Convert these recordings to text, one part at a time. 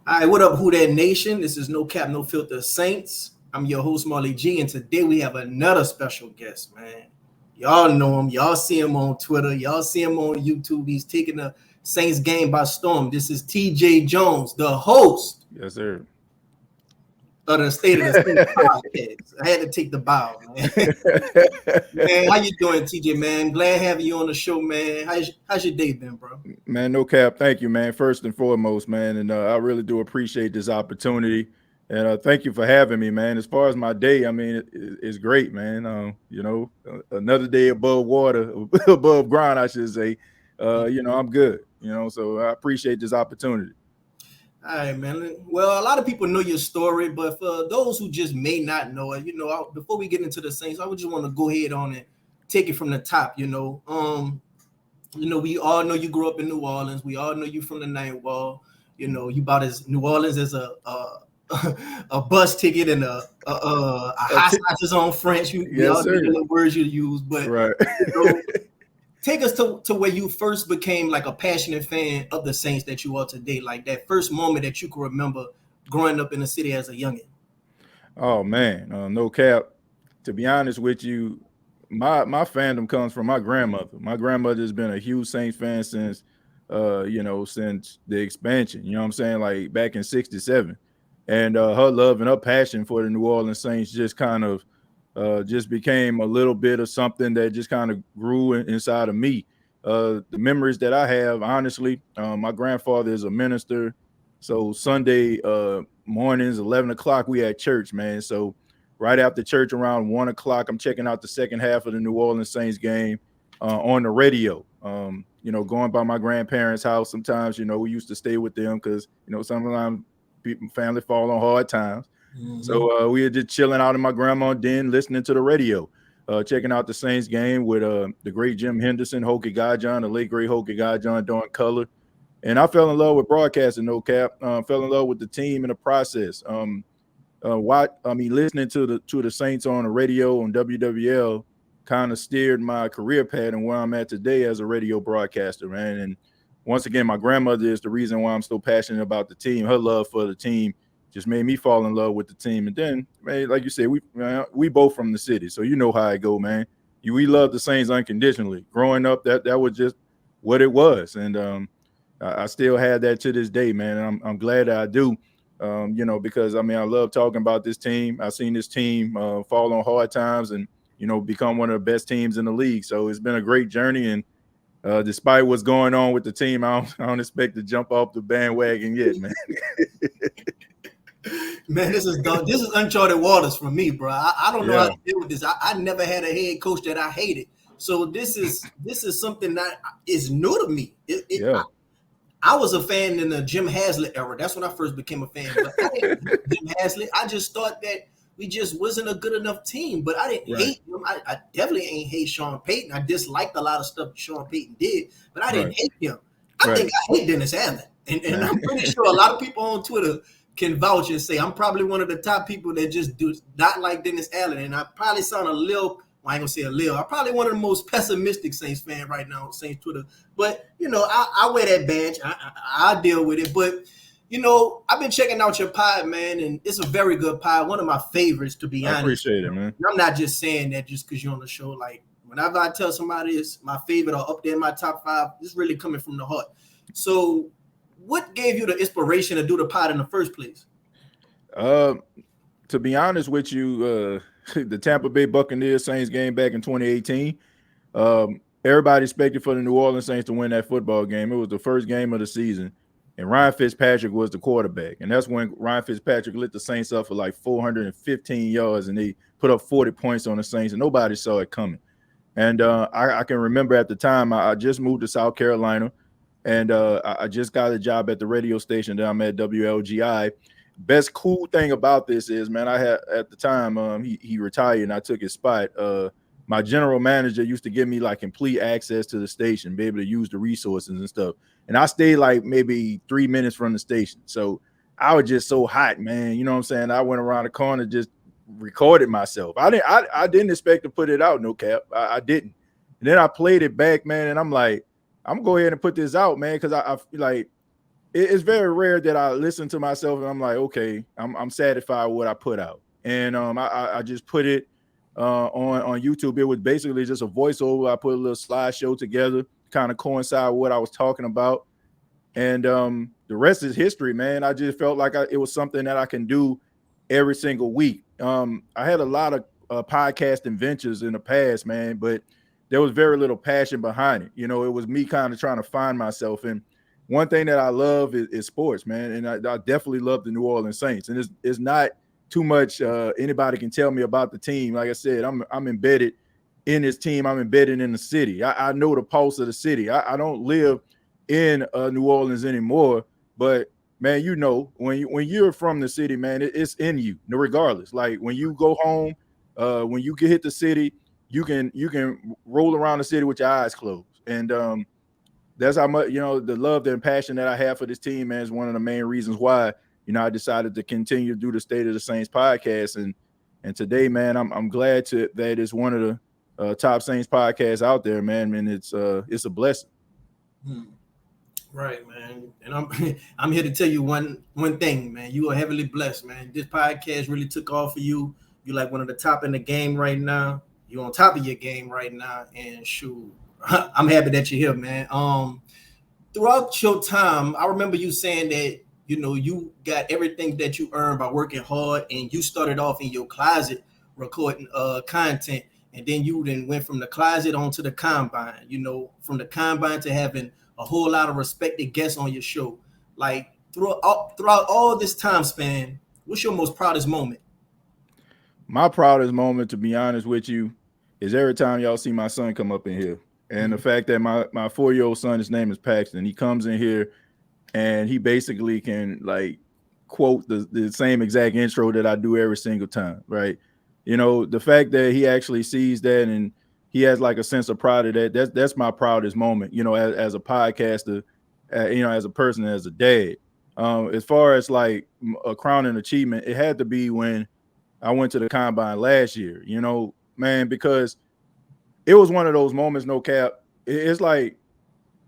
All right, what up, Who That Nation? This is No Cap, No Filter Saints. I'm your host, Marley G, and today we have another special guest, man. Y'all know him. Y'all see him on Twitter. Y'all see him on YouTube. He's taking the Saints game by storm. This is TJay Jones, the host Yes, sir. of the State of the Saints podcast. I had to take the bow, man. Man, how you doing, TJ, man? Glad having you on the show, man. How's your day been, bro? Man, no cap. Thank you, man. First and foremost, man. And I really do appreciate this opportunity. And thank you for having me, man. As far as my day, I mean, it's great, man. Another day above water, above ground, I should say. I'm good, so I appreciate this opportunity. All right, man. Well, a lot of people know your story, but for those who just may not know it, before we get into the Saints, I would just want to go ahead on and take it from the top. We all know you grew up in New Orleans. We all know you from the Ninth Wall. You bought as New Orleans as a bus ticket and a hot sauces on French. We all know the words you use, but right. Take us to where you first became like a passionate fan of the Saints that you are today, like that first moment that you can remember growing up in the city as a youngin'. Oh man, no cap. To be honest with you, my fandom comes from my grandmother. My grandmother has been a huge Saints fan since since the expansion. You know what I'm saying? Like back in '67, and her love and her passion for the New Orleans Saints just kind of just became a little bit of something that just kind of grew inside of me. The memories that I have, honestly, my grandfather is a minister. So Sunday mornings, 11 o'clock, we at church, man. So right after church around 1 o'clock, I'm checking out the second half of the New Orleans Saints game on the radio. Going by my grandparents' house sometimes, we used to stay with them because, sometimes family fall on hard times. Mm-hmm. So we were just chilling out in my grandma's den, listening to the radio, checking out the Saints game with the great Jim Henderson, Hokie Gajan, the late great Hokie Gajan doing color. And I fell in love with broadcasting, no cap. Fell in love with the team in the process. Listening to the Saints on the radio on WWL kind of steered my career path and where I'm at today as a radio broadcaster, man. And once again, my grandmother is the reason why I'm so passionate about the team. Her love for the team just made me fall in love with the team. And then, man, like you said, we both from the city, so you know how it go, man. We love the Saints unconditionally. Growing up, that was just what it was, and I still have that to this day, man. And I'm glad that I do, because I love talking about this team. I've seen this team fall on hard times and become one of the best teams in the league. So it's been a great journey, and despite what's going on with the team, I don't expect to jump off the bandwagon yet, man. Man, this is uncharted waters for me, bro. I don't know how to deal with this. I never had a head coach that I hated, so this is something that is new to me. I was a fan in the Jim Haslett era. That's when I first became a fan. But I didn't hate Jim Haslett. I just thought that we just wasn't a good enough team. But I didn't hate him. I definitely ain't hate Sean Payton. I disliked a lot of stuff Sean Payton did, but I didn't hate him. I think I hate Dennis Allen, and I'm pretty sure a lot of people on Twitter can vouch and say I'm probably one of the top people that just do not like Dennis Allen. And I probably sound a little, well, I ain't gonna say a little, I'm probably one of the most pessimistic Saints fan right now on Saints Twitter. But, I wear that badge. I deal with it. But, I've been checking out your pod, man, and it's a very good pod. One of my favorites, to be honest. I appreciate it, man. I'm not just saying that just because you're on the show. Like, whenever I tell somebody it's my favorite or up there in my top 5, it's really coming from the heart. So, what gave you the inspiration to do the pod in the first place? To be honest with you, the Tampa Bay Buccaneers Saints game back in 2018, everybody expected for the New Orleans Saints to win that football game. It was the first game of the season, and Ryan Fitzpatrick was the quarterback. And that's when Ryan Fitzpatrick lit the Saints up for like 415 yards, and they put up 40 points on the Saints, and nobody saw it coming. And I can remember at the time, I just moved to South Carolina. And I just got a job at the radio station that I'm at, WLGI. Best cool thing about this is, man, I had at the time he retired and I took his spot. My general manager used to give me like complete access to the station, be able to use the resources and stuff. And I stayed like maybe 3 minutes from the station. So I was just so hot, man. You know what I'm saying? I went around the corner, just recorded myself. I didn't expect to put it out, no cap. I didn't. And then I played it back, man, and I'm like, I'm gonna go ahead and put this out, man, because I feel like it's very rare that I listen to myself and I'm like, okay, I'm satisfied with what I put out. And I just put it on YouTube. It was basically just a voiceover. I put a little slideshow together, kind of coincide with what I was talking about. And the rest is history, man. I just felt like it was something that I can do every single week. I had a lot of podcasting ventures in the past, man, but there was very little passion behind it. You know, it was me kind of trying to find myself. And one thing that I love is sports, man. And I definitely love the New Orleans Saints. And it's not too much anybody can tell me about the team. Like I said, I'm embedded in this team. I'm embedded in the city. I know the pulse of the city. I don't live in New Orleans anymore, but man, you know, when you're from the city, man, it's in you, regardless. Like when you go home, when you hit the city, you can roll around the city with your eyes closed. And that's how much, you know, the love and passion that I have for this team, man, is one of the main reasons why, you know, I decided to continue to do the State of the Saints podcast. And today, man, I'm glad that it's one of the top Saints podcasts out there, man. And it's a blessing. Right, man. And I'm here to tell you one thing, man. You are heavily blessed, man. This podcast really took off for you. You're like one of the top in the game right now. You're on top of your game right now. And shoot, I'm happy that you're here, man. Throughout your time, I remember you saying that, you know, you got everything that you earned by working hard, and you started off in your closet recording content, and then you went from the closet onto the combine, you know, from the combine to having a whole lot of respected guests on your show. Like throughout all this time span, what's your most proudest moment? My proudest moment, to be honest with you, is every time y'all see my son come up in here. And the fact that my 4-year-old son, his name is Paxton, he comes in here and he basically can like quote the same exact intro that I do every single time, right? You know, the fact that he actually sees that and he has like a sense of pride of that's my proudest moment, you know, as a podcaster, you know, as a person, as a dad. As far as like a crowning achievement, it had to be when I went to the combine last year, you know, man, because it was one of those moments, no cap. It's like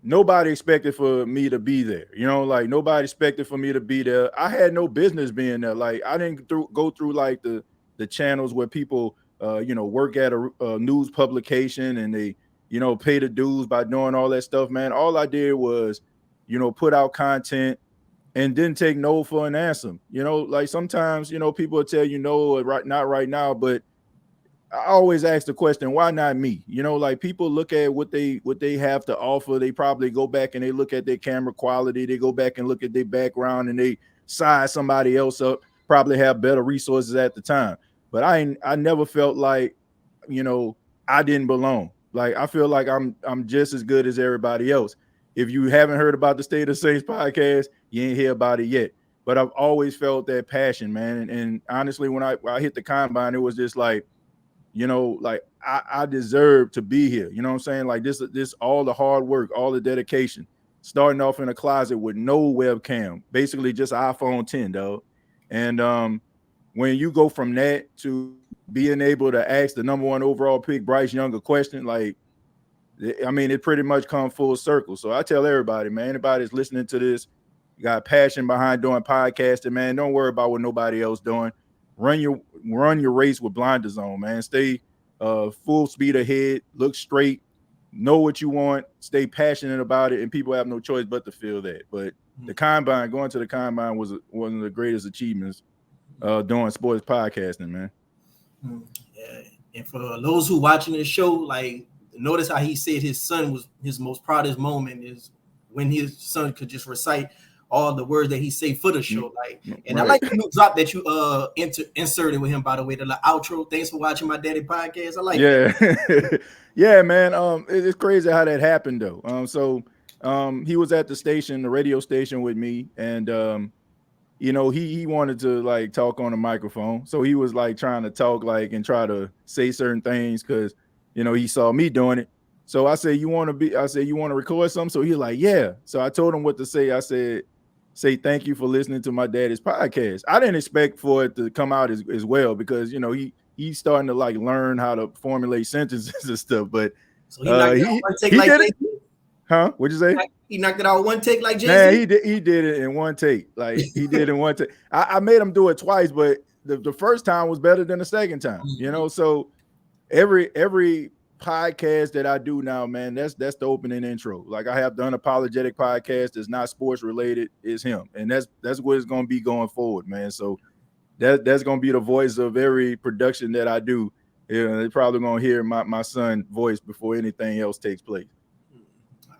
nobody expected for me to be there. You know, like nobody expected for me to be there. I had no business being there. Like I didn't go through like the channels where people, you know, work at a news publication and they, you know, pay the dues by doing all that stuff, man. All I did was, you know, put out content and didn't take no for an answer. You know, like sometimes, you know, people will tell you no, not right now, but I always ask the question, why not me? You know, like people look at what they have to offer. They probably go back and they look at their camera quality. They go back and look at their background and they size somebody else up, probably have better resources at the time. But I never felt like, you know, I didn't belong. Like I feel like I'm just as good as everybody else. If you haven't heard about the State of Saints podcast, you ain't hear about it yet. But I've always felt that passion, man. And honestly, when I hit the combine, it was just like, you know, like I deserve to be here. You know what I'm saying? Like this all the hard work, all the dedication, starting off in a closet with no webcam, basically just iPhone 10, dog. And when you go from that to being able to ask the #1 overall pick, Bryce Young, a question, like, I mean, it pretty much come full circle. So I tell everybody, man, anybody that's listening to this, you got passion behind doing podcasting, man, don't worry about what nobody else doing. Run your race with blinders on, man. Stay full speed ahead, look straight, know what you want, stay passionate about it, and people have no choice but to feel that. But the combine, going to the combine was one of the greatest achievements doing sports podcasting, man. Yeah. And for those who watching this show, like notice how he said his son was his most proudest moment is when his son could just recite all the words that he say for the show. Like, and right. I like the new drop that you inserted with him, by the way, the outro. Thanks for watching my daddy podcast. I like that. Yeah, man. It's crazy how that happened though. So he was at the station, the radio station with me, and you know, he wanted to like talk on the microphone. So he was like trying to talk like and try to say certain things because, you know, he saw me doing it. So I said, you want to record something? So he's like, yeah. So I told him what to say. I said, say thank you for listening to my daddy's podcast. I didn't expect for it to come out as well because, you know, he's starting to like learn how to formulate sentences and stuff. But so he did it. Huh? What'd you say? He knocked it out one take like Jay-Z? Man, he did it in one take. Like he did it in one take. I made him do it twice, but the first time was better than the second time. You know, so every podcast that I do now, man, that's the opening intro. Like I have the Unapologetic podcast that's not sports related, is him. And that's what it's gonna be going forward, man. So that's gonna be the voice of every production that I do. They're probably gonna hear my son's voice before anything else takes place.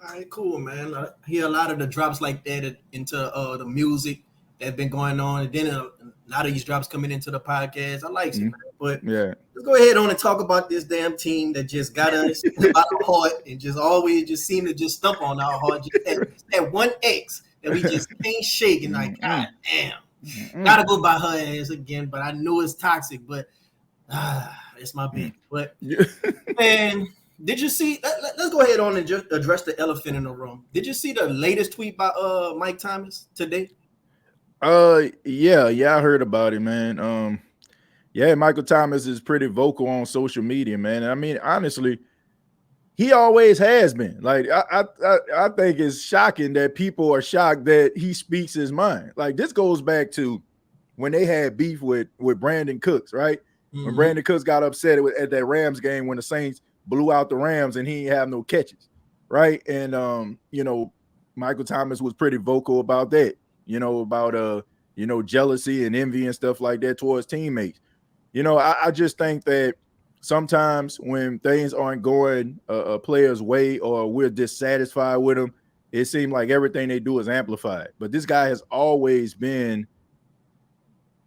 All right, cool, man. I hear a lot of the drops like that into the music that's been going on, and then a lot of these drops coming into the podcast. I like it, man. But let's go ahead on and talk about this damn team that just got us out of heart and just always just seem to just stump on our heart. Just that one X that we just can't shake, and like, God damn, gotta go by her ass again. But I know it's toxic, but it's my baby. But man. Did you see? Let's go ahead on and just address the elephant in the room. Did you see the latest tweet by Mike Thomas today? Yeah, I heard about it, man. Yeah, Michael Thomas is pretty vocal on social media, man. I mean, honestly, he always has been. Like, I think it's shocking that people are shocked that he speaks his mind. Like, this goes back to when they had beef with Brandon Cooks, right? When Brandon Cooks got upset at that Rams game when the Saints blew out the Rams and he didn't have no catches, right? And you know, Michael Thomas was pretty vocal about that, you know, about you know, jealousy and envy and stuff like that towards teammates. You know, I just think that sometimes when things aren't going a player's way or we're dissatisfied with them, it seems like everything they do is amplified. But this guy has always been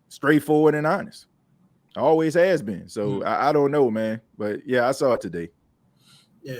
straightforward and honest. Always has been. So I don't know, man. But yeah, I saw it today. Yeah.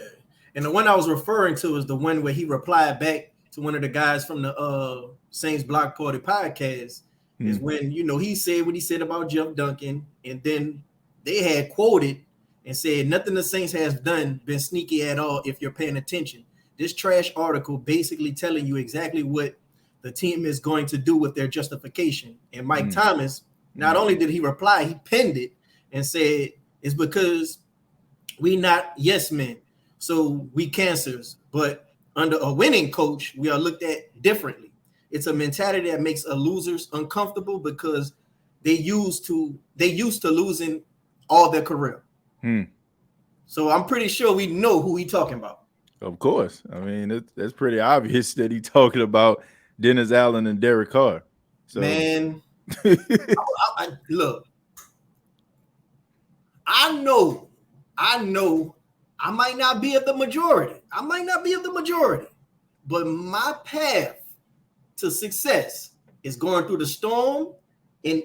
And the one I was referring to is the one where he replied back to one of the guys from the Saints Block Party podcast. Is when, you know, he said what he said about Jeff Duncan, and then they had quoted and said nothing the Saints has done been sneaky at all if you're paying attention. This trash article basically telling you exactly what the team is going to do with their justification. And Mike Thomas, not only did he reply, he pinned it and said, it's because we not yes men, so we cancers, but under a winning coach, we are looked at differently. It's a mentality that makes a losers uncomfortable because they used to losing all their career. So I'm pretty sure we know who he's talking about. Of course. I mean, that's pretty obvious that he's talking about Dennis Allen and Derek Carr. So. Man, look, I know I might not be of the majority. But my path to success is going through the storm and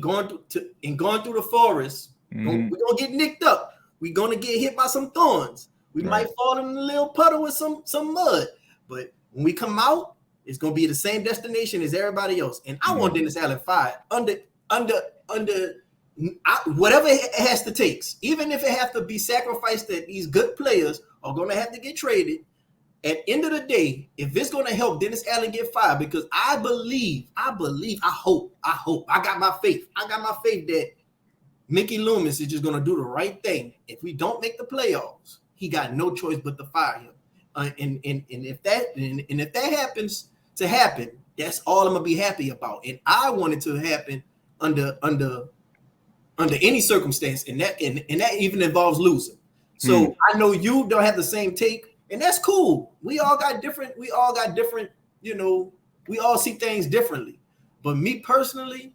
going through the forest. We're gonna get nicked up. We're gonna get hit by some thorns. We might fall in a little puddle with some mud. But when we come out, it's gonna be the same destination as everybody else. And I want Dennis Allen fired under whatever it has to take. Even if it has to be sacrificed that these good players are gonna have to get traded. At the end of the day, if it's going to help Dennis Allen get fired, because I hope, I got my faith that Mickey Loomis is just going to do the right thing. If we don't make the playoffs, he got no choice but to fire him. And if that happens to happen, that's all I'm going to be happy about. And I want it to happen under any circumstance, and that even involves losing. So I know you don't have the same take. And that's cool. We all got different, you know, we all see things differently. But me personally,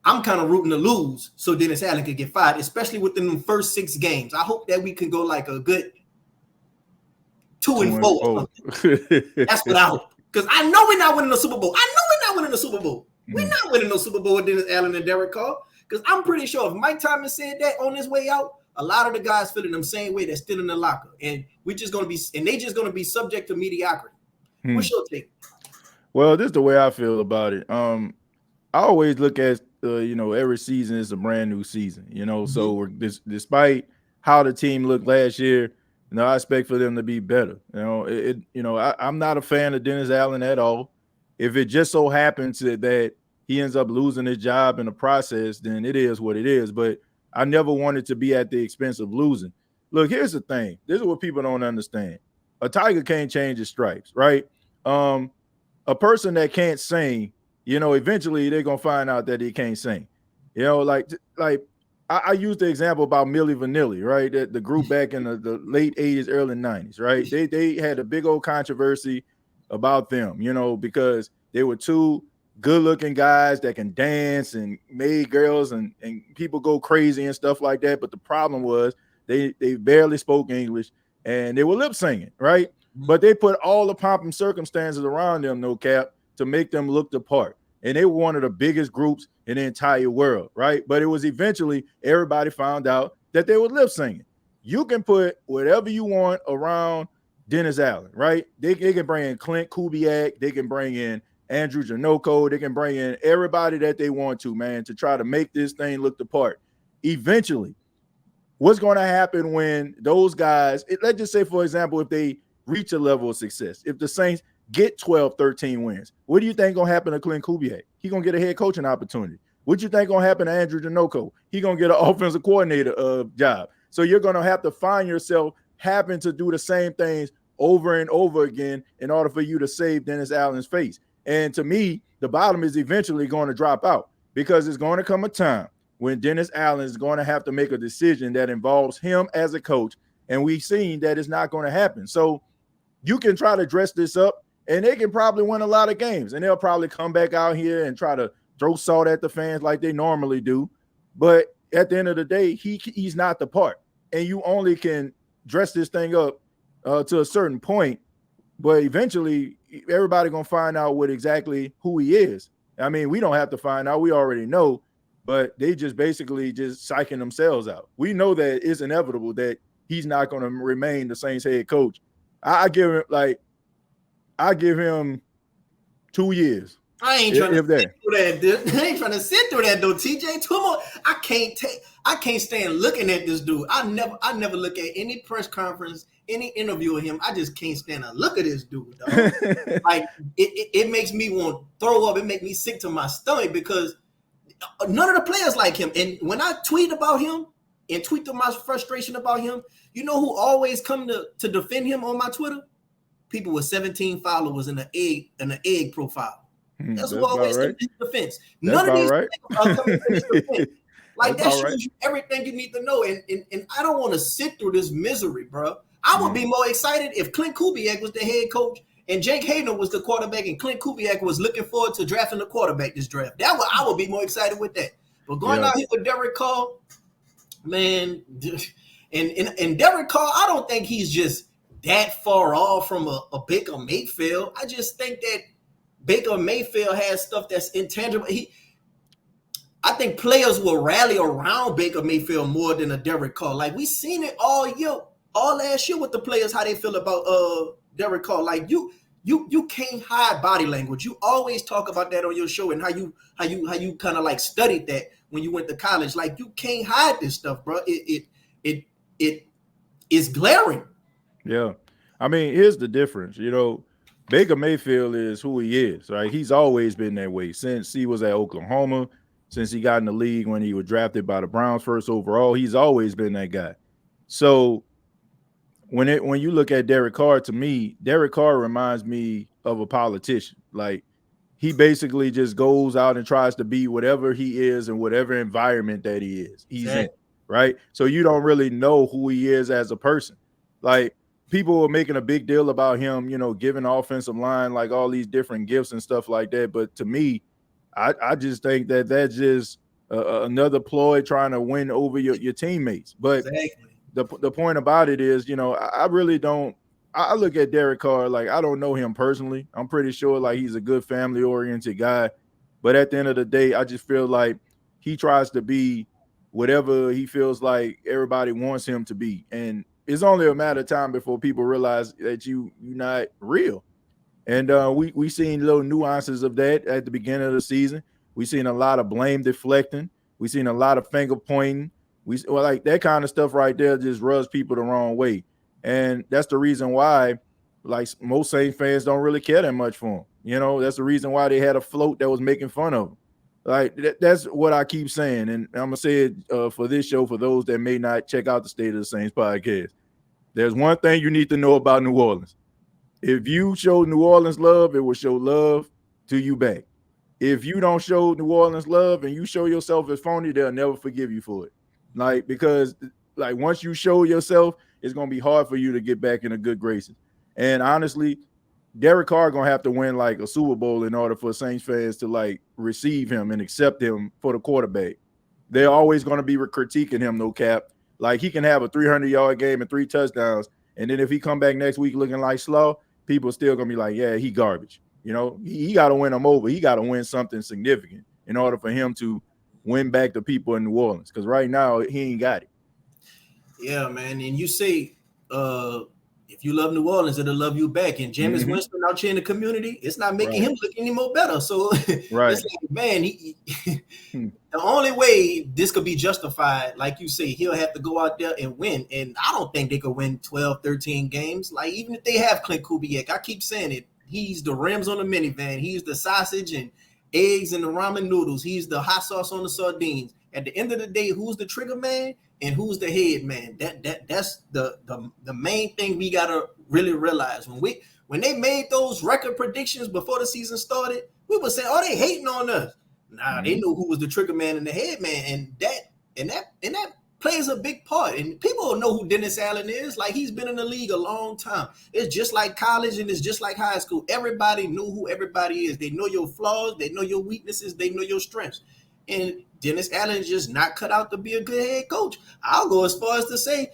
I'm kind of rooting to lose so Dennis Allen could get fired, especially within the first 6 games. I hope that we can go like a good 2-4. That's what I hope. Because I know we're not winning the Super Bowl. We're not winning no Super Bowl with Dennis Allen and Derek Carr. Because I'm pretty sure if Mike Thomas said that on his way out, a lot of the guys feeling the same way. They're still in the locker, and they just going to be subject to mediocrity. What's your take? Well, this is the way I feel about it. I always look at you know, every season is a brand new season. You know, so despite how the team looked last year, you know, I expect for them to be better. You know, I'm not a fan of Dennis Allen at all. If it just so happens that he ends up losing his job in the process, then it is what it is. But I never wanted to be at the expense of losing. Look, here's the thing. This is what people don't understand. a tiger can't change his stripes, right? A person that can't sing, eventually they're gonna find out that he can't sing. Like I used the example about Milli Vanilli, right? The group back in the late 80s, early 90s, right? They had a big old controversy about them, because they were two good-looking guys that can dance and made girls and people go crazy and stuff like that. But the problem was they barely spoke English and they were lip singing, right? But they put all the pomp and circumstances around them, no cap, to make them look the part. And they were one of the biggest groups in the entire world, right? But it was eventually everybody found out that they were lip singing. You can put whatever you want around Dennis Allen, right? They can bring in Clint Kubiak, they can bring in Andrew Janoko, they can bring in everybody that they want to, man, to try to make this thing look the part. Eventually, what's going to happen when those guys, let's just say, for example, if they reach a level of success, if the Saints get 12, 13 wins, what do you think going to happen to Clint Kubiak? He's going to get a head coaching opportunity. What do you think going to happen to Andrew Janoko? He's going to get an offensive coordinator job. So you're going to have to find yourself having to do the same things over and over again in order for you to save Dennis Allen's face. And to me, the bottom is eventually going to drop out because it's going to come a time when Dennis Allen is going to have to make a decision that involves him as a coach. And we've seen that it's not going to happen. So you can try to dress this up and they can probably win a lot of games. And they'll probably come back out here and try to throw salt at the fans like they normally do. But at the end of the day, he's not the part. And you only can dress this thing up to a certain point. But eventually, everybody going to find out exactly who he is. I mean, we don't have to find out. We already know. But they just basically just psyching themselves out. We know that it's inevitable that he's not going to remain the Saints head coach. I give him 2 years. I ain't trying to sit through that, dude. I ain't trying to sit through that, though, TJ. 2 more. I can't stand looking at this dude. I never look at any press conference, any interview of him. I just can't stand to look at this dude, dog. Like it makes me want to throw up. It makes me sick to my stomach because none of the players like him. And when I tweet about him and tweet to my frustration about him, you know who always come to defend him on my Twitter? People with 17 followers in an egg profile. That's who always comes to defense. None of these things are coming to his defense. Like that shows you everything you need to know. And I don't want to sit through this misery, bro. I would be more excited if Clint Kubiak was the head coach and Jake Hayden was the quarterback and Clint Kubiak was looking forward to drafting the quarterback this draft. I would be more excited with that. But going out here with Derek Carr, man, and Derek Carr, I don't think he's just that far off from a Baker Mayfield. I just think that Baker Mayfield has stuff that's intangible. I think players will rally around Baker Mayfield more than a Derek Carr. Like we seen it all last year with the players, how they feel about Derek Carr. Like you can't hide body language. You always talk about that on your show and how you kind of like studied that when you went to college. Like you can't hide this stuff, bro. It is glaring. Yeah. I mean, here's the difference. Baker Mayfield is who he is, right? He's always been that way since he was at Oklahoma, since he got in the league when he was drafted by the Browns first overall. He's always been that guy. So when you look at Derek Carr, to me, Derek Carr reminds me of a politician. Like he basically just goes out and tries to be whatever he is in whatever environment that he's in, right? So you don't really know who he is as a person. Like people were making a big deal about him, giving the offensive line like all these different gifts and stuff like that. But to me, I just think that that's just another ploy trying to win over your teammates. But the point about it is, I really don't. I look at Derek Carr like I don't know him personally. I'm pretty sure like he's a good family-oriented guy. But at the end of the day, I just feel like he tries to be whatever he feels like everybody wants him to be. And it's only a matter of time before people realize that you're not real. And we seen little nuances of that at the beginning of the season. We seen a lot of blame deflecting. We seen a lot of finger pointing. Like that kind of stuff right there just rubs people the wrong way. And that's the reason why, like most Saints fans don't really care that much for him. That's the reason why they had a float that was making fun of him. Like that's what I keep saying. And I'm going to say it for this show for those that may not check out the State of the Saints podcast. There's one thing you need to know about New Orleans. If you show New Orleans love, it will show love to you back. If you don't show New Orleans love and you show yourself as phony, they'll never forgive you for it. Like, because like once you show yourself, it's gonna be hard for you to get back in a good graces. And honestly, Derek Carr gonna have to win like a Super Bowl in order for Saints fans to like receive him and accept him for the quarterback. They're always gonna be critiquing him, no cap. Like he can have a 300-yard game and 3 touchdowns, and then if he come back next week looking like slow, people still gonna be like, yeah, he garbage. You know, he got to win them over. He got to win something significant in order for him to win back the people in New Orleans. Because right now he ain't got it. Yeah, man. And you say, if you love New Orleans, it'll love you back. And Jameis Winston out here in the community, it's not making him look any more better. So it's like, man, the only way this could be justified, like you say, he'll have to go out there and win. And I don't think they could win 12, 13 games. Like, even if they have Clint Kubiak, I keep saying it. He's the rims on the minivan. He's the sausage and eggs and the ramen noodles. He's the hot sauce on the sardines. At the end of the day, who's the trigger man and who's the head man? That's the main thing we gotta really realize. When they made those record predictions before the season started, we were saying, "Oh, they hating on us." Nah, they knew who was the trigger man and the head man, and that plays a big part. And people don't know who Dennis Allen is. Like, he's been in the league a long time. It's just like college and it's just like high school. Everybody knew who everybody is. They know your flaws. They know your weaknesses. They know your strengths. And Dennis Allen is just not cut out to be a good head coach. I'll go as far as to say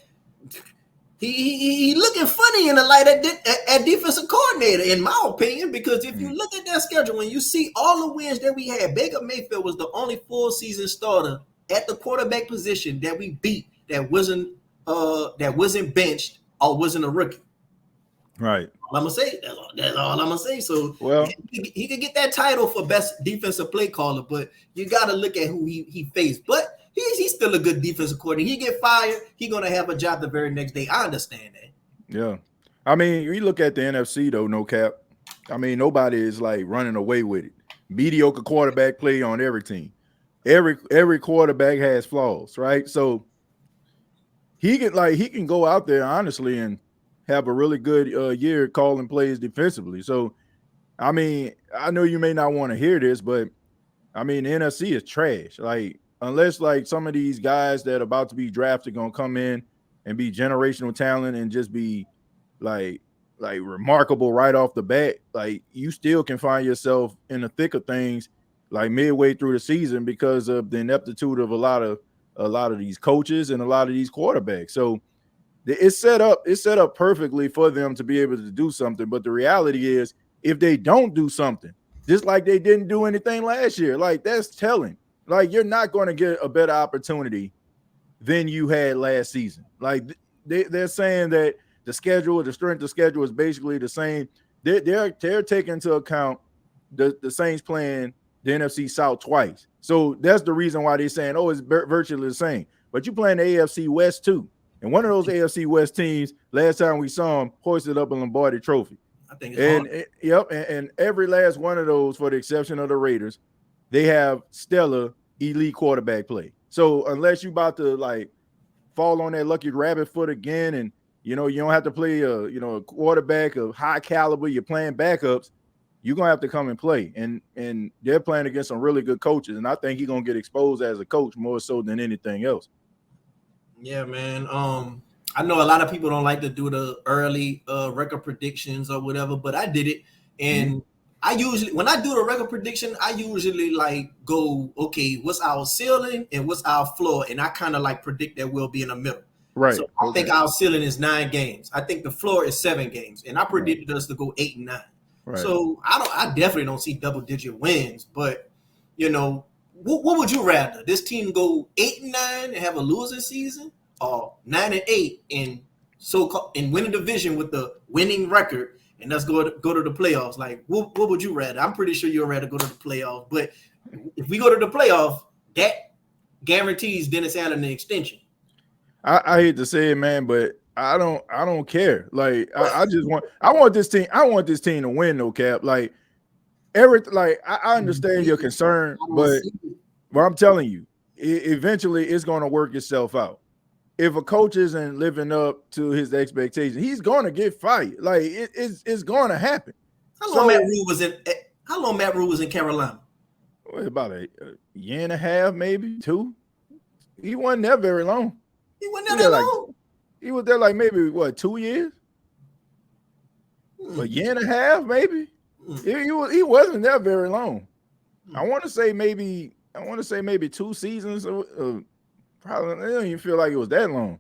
he looking funny in the light at defensive coordinator, in my opinion, because if you look at that schedule and you see all the wins that we had, Baker Mayfield was the only full season starter at the quarterback position that we beat that wasn't benched or wasn't a rookie. Right. All I'm gonna say. That's all I'm gonna say. So well, he could get that title for best defensive play caller, but you got to look at who he faced. But he's still a good defensive coordinator. He get fired, he gonna have a job the very next day. I understand that. Yeah, I mean, you look at the NFC though, no cap. I mean, nobody is like running away with it. Mediocre quarterback play on every team. Every quarterback has flaws, right? So he can go out there honestly and have a really good year calling plays defensively. So, I mean, I know you may not want to hear this, but I mean, the NFC is trash. Like, unless like some of these guys that are about to be drafted gonna come in and be generational talent and just be like remarkable right off the bat, like you still can find yourself in the thick of things like midway through the season because of the ineptitude of a lot of these coaches and a lot of these quarterbacks. So it's set up perfectly for them to be able to do something. But the reality is, if they don't do something, just like they didn't do anything last year, like that's telling. Like, you're not going to get a better opportunity than you had last season. Like they're saying that the strength of schedule is basically the same. They're taking into account the Saints playing the NFC South twice. So that's the reason why they're saying, oh, it's virtually the same. But you're playing the AFC West too. And one of those AFC West teams, last time we saw them, hoisted up a Lombardi trophy. I think it's and every last one of those, for the exception of the Raiders, they have stellar elite quarterback play. So unless you about to like fall on that lucky rabbit foot again, and you don't have to play a quarterback of high caliber, you're playing backups, you're gonna have to come and play. And they're playing against some really good coaches, and I think he's gonna get exposed as a coach more so than anything else. Yeah, man. I know a lot of people don't like to do the early record predictions or whatever, but I did it. And I usually, when I do the record prediction, I usually like go, okay, what's our ceiling and what's our floor? And I kind of like predict that we'll be in the middle. Right. So I think our ceiling is 9 games. I think the floor is 7 games. And I predicted us to go 8 and 9. Right. So I definitely don't see double-digit wins. But, what would you rather? This team go 8 and 9 and have a losing season, or 9 and 8 and win a division with the winning record, and let's go to the playoffs? Like, what would you rather? I'm pretty sure you'd rather go to the playoffs. But if we go to the playoffs, that guarantees Dennis Allen an extension. I hate to say it, man, but I don't care. Like, I want this team to win, no cap. Like, I understand your concern, but I'm telling you, eventually it's going to work itself out. if a coach isn't living up to his expectations, he's going to get fired. Like it's going to happen. How long Matt Rule was in Carolina? About a year and a half, maybe 2. He wasn't there very long. He wasn't there that long. He was there like maybe 2 years, a year and a half, maybe. He wasn't there very long. I want to say maybe 2 seasons. Probably I don't even feel like it was that long,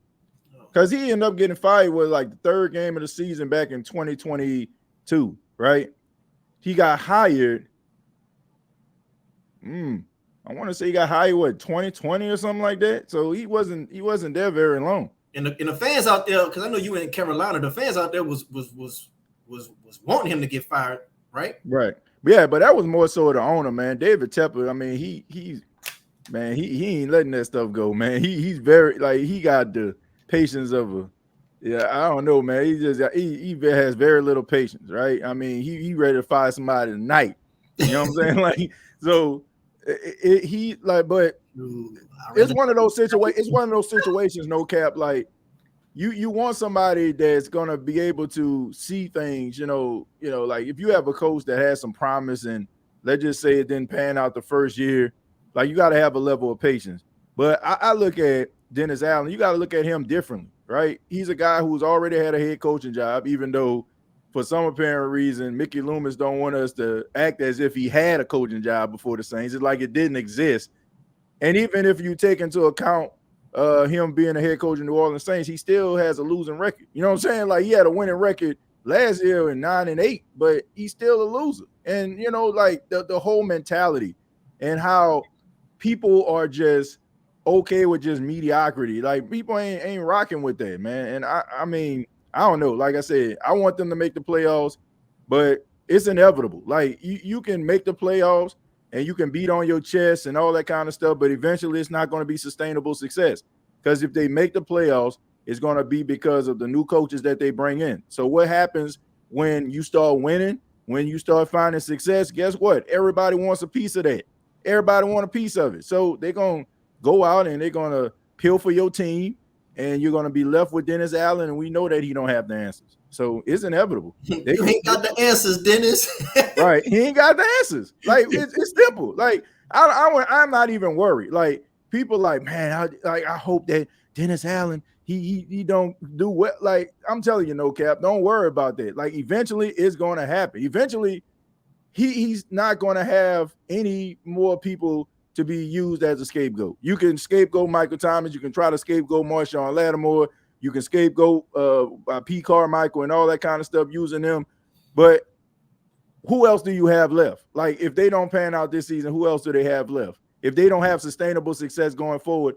because he ended up getting fired with like the 3rd game of the season back in 2022. Right? He got hired. I want to say he got hired 2020 or something like that. So he wasn't there very long. And the fans out there, because I know you were in Carolina, the fans out there was wanting him to get fired, right? Right. Yeah, but that was more so the owner, man. David Tepper. I mean, he ain't letting that stuff go, man. He's very, like, he got the patience of a, I don't know, man. He has very little patience, right? I mean, he ready to fire somebody tonight. You know what I'm saying? Like, so but it's one of those situations. It's one of those situations, no cap. Like, you want somebody that's gonna be able to see things. Like if you have a coach that has some promise, and let's just say it didn't pan out the first year, like, you got to have a level of patience. But I look at Dennis Allen. You got to look at him differently, right? He's a guy who's already had a head coaching job, even though for some apparent reason Mickey Loomis don't want us to act as if he had a coaching job before the Saints. It's like it didn't exist. And even if you take into account him being a head coach in New Orleans Saints, he still has a losing record. You know what I'm saying? Like, he had a winning record last year in 9-8, but he's still a loser. And like the whole mentality and how people are just okay with just mediocrity. Like, people ain't rocking with that, man. And I mean, I don't know. Like I said, I want them to make the playoffs, but it's inevitable. Like, you can make the playoffs and you can beat on your chest and all that kind of stuff, but eventually it's not going to be sustainable success. Because if they make the playoffs, it's going to be because of the new coaches that they bring in. So what happens when you start winning, when you start finding success? Guess what? Everybody wants a piece of that. Everybody want a piece of it. So they're going to go out and they're going to pilfer your team, and you're going to be left with Dennis Allen, and we know that he don't have the answers. So it's inevitable. You ain't got the answers, Dennis. Right. He ain't got the answers. Like, it's simple. Like, I'm not even worried. Like, people like, man, I hope that Dennis Allen, he don't do well. Like, I'm telling you, no cap, don't worry about that. Like, eventually it's going to happen. Eventually he's not going to have any more people to be used as a scapegoat. You can scapegoat Michael Thomas. You can try to scapegoat Marshawn Lattimore. You can scapegoat P. Carmichael and all that kind of stuff, using them. But who else do you have left? Like, if they don't pan out this season, who else do they have left? If they don't have sustainable success going forward,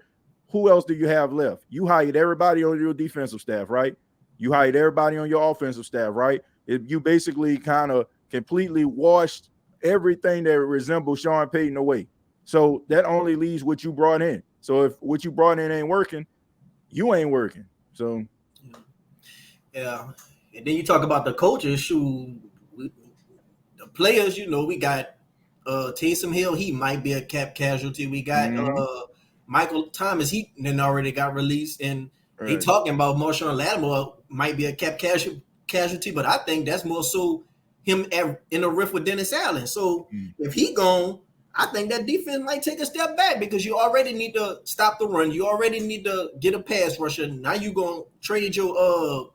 who else do you have left? You hired everybody on your defensive staff, right? You hired everybody on your offensive staff, right? If you basically kind of completely washed everything that resembles Sean Payton away. So that only leaves what you brought in. So if what you brought in ain't working, you ain't working. So yeah. And then you talk about the coaches, the players, we got Taysom Hill, he might be a cap casualty. We got Michael Thomas, he then already got released, and they talking about Marshawn Lattimore might be a cap casualty, but I think that's more so him in a riff with Dennis Allen. So if he gone, I think that defense might take a step back, because you already need to stop the run. You already need to get a pass rusher. Now you gonna trade your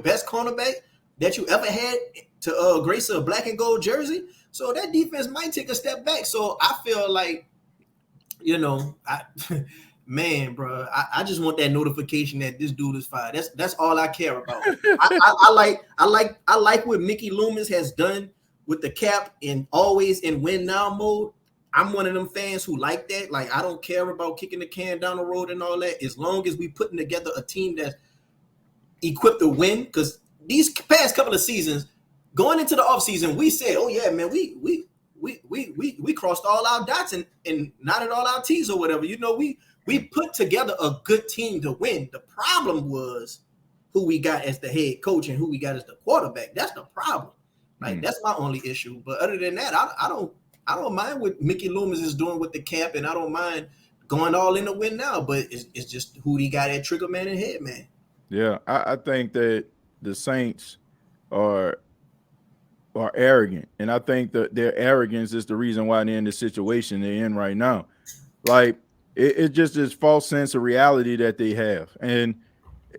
best cornerback that you ever had to grace a black and gold jersey. So that defense might take a step back. So I feel like, man, bro, I just want that notification that this dude is fired. That's all I care about. I like what Mickey Loomis has done with the cap and always in win now mode. I'm one of them fans who like that. Like, I don't care about kicking the can down the road and all that, as long as we putting together a team that's equipped to win. Because these past couple of seasons, going into the offseason, we said, oh yeah, man, we crossed all our dots and knotted all our T's or whatever. We put together a good team to win. The problem was who we got as the head coach and who we got as the quarterback. That's the problem. Like, that's my only issue. But other than that, I don't mind what Mickey Loomis is doing with the cap, and I don't mind going all in to win now, but it's just who he got at trigger man and head man. Yeah, I think that the Saints are arrogant, and I think that their arrogance is the reason why they're in the situation they're in right now. Like it's just this false sense of reality that they have, and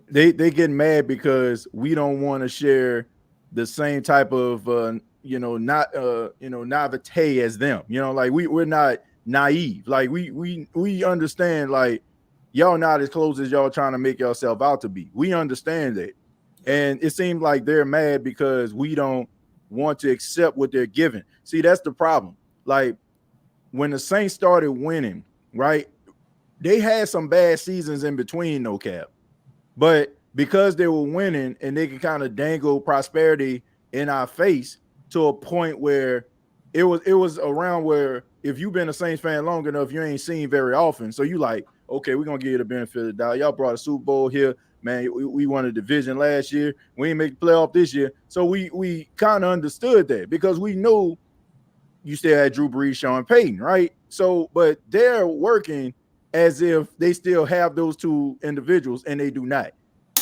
they get mad because we don't want to share the same type of not naivete as them. Like we're not naive. Like we understand, like y'all not as close as y'all trying to make yourself out to be. We understand that. And it seems like they're mad because we don't want to accept what they're given. See, that's the problem. Like when the Saints started winning, right? They had some bad seasons in between, no cap. But because they were winning and they could kind of dangle prosperity in our face to a point where it was around where if you've been a Saints fan long enough, you ain't seen very often. So you like, okay, we're gonna give you the benefit of the doubt. Y'all brought a Super Bowl here, man. We won a division last year. We ain't make the playoff this year. So we kind of understood that because we knew you still had Drew Brees, Sean Payton, right? So, but they're working as if they still have those two individuals, and they do not.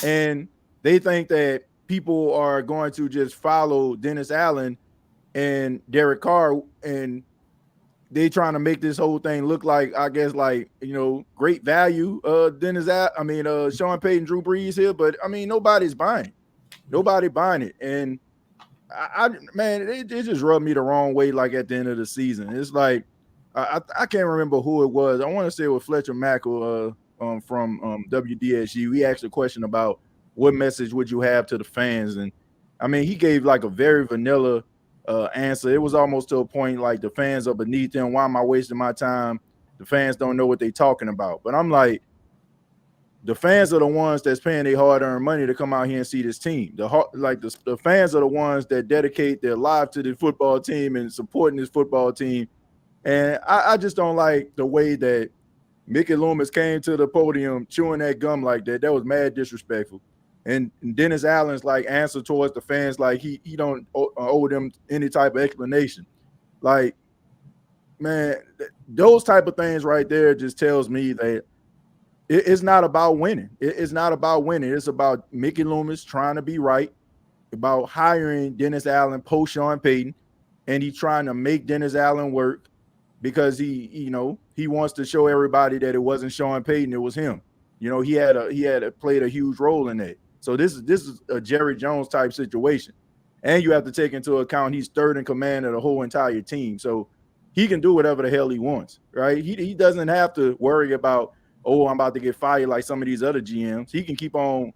And they think that people are going to just follow Dennis Allen and Derek Carr, and they trying to make this whole thing look like, I guess, like, great value. Sean Payton, Drew Brees here, but I mean, nobody's buying it. Nobody buying it. And man, it just rubbed me the wrong way. Like at the end of the season, it's like I can't remember who it was. I want to say it was Fletcher Mackle from WDSU. He asked a question about what message would you have to the fans, and I mean he gave like a very vanilla answer. It was almost to a point like the fans are beneath them. Why am I wasting my time? The fans don't know what they're talking about. But I'm like, the fans are the ones that's paying their hard-earned money to come out here and see this team. The fans are the ones that dedicate their life to the football team and supporting this football team. And I just don't like the way that Mickey Loomis came to the podium chewing that gum like that. That was mad disrespectful. And Dennis Allen's like answer towards the fans, like he don't owe them any type of explanation. Like, man, those type of things right there just tells me that it's not about winning. It's not about winning. It's about Mickey Loomis trying to be right, about hiring Dennis Allen post Sean Payton, and he's trying to make Dennis Allen work because he wants to show everybody that it wasn't Sean Payton, it was him. He had played a huge role in that. So this is a Jerry Jones type situation, and you have to take into account he's third in command of the whole entire team, so he can do whatever the hell he wants, right? He doesn't have to worry about, oh, I'm about to get fired like some of these other GMs. He can keep on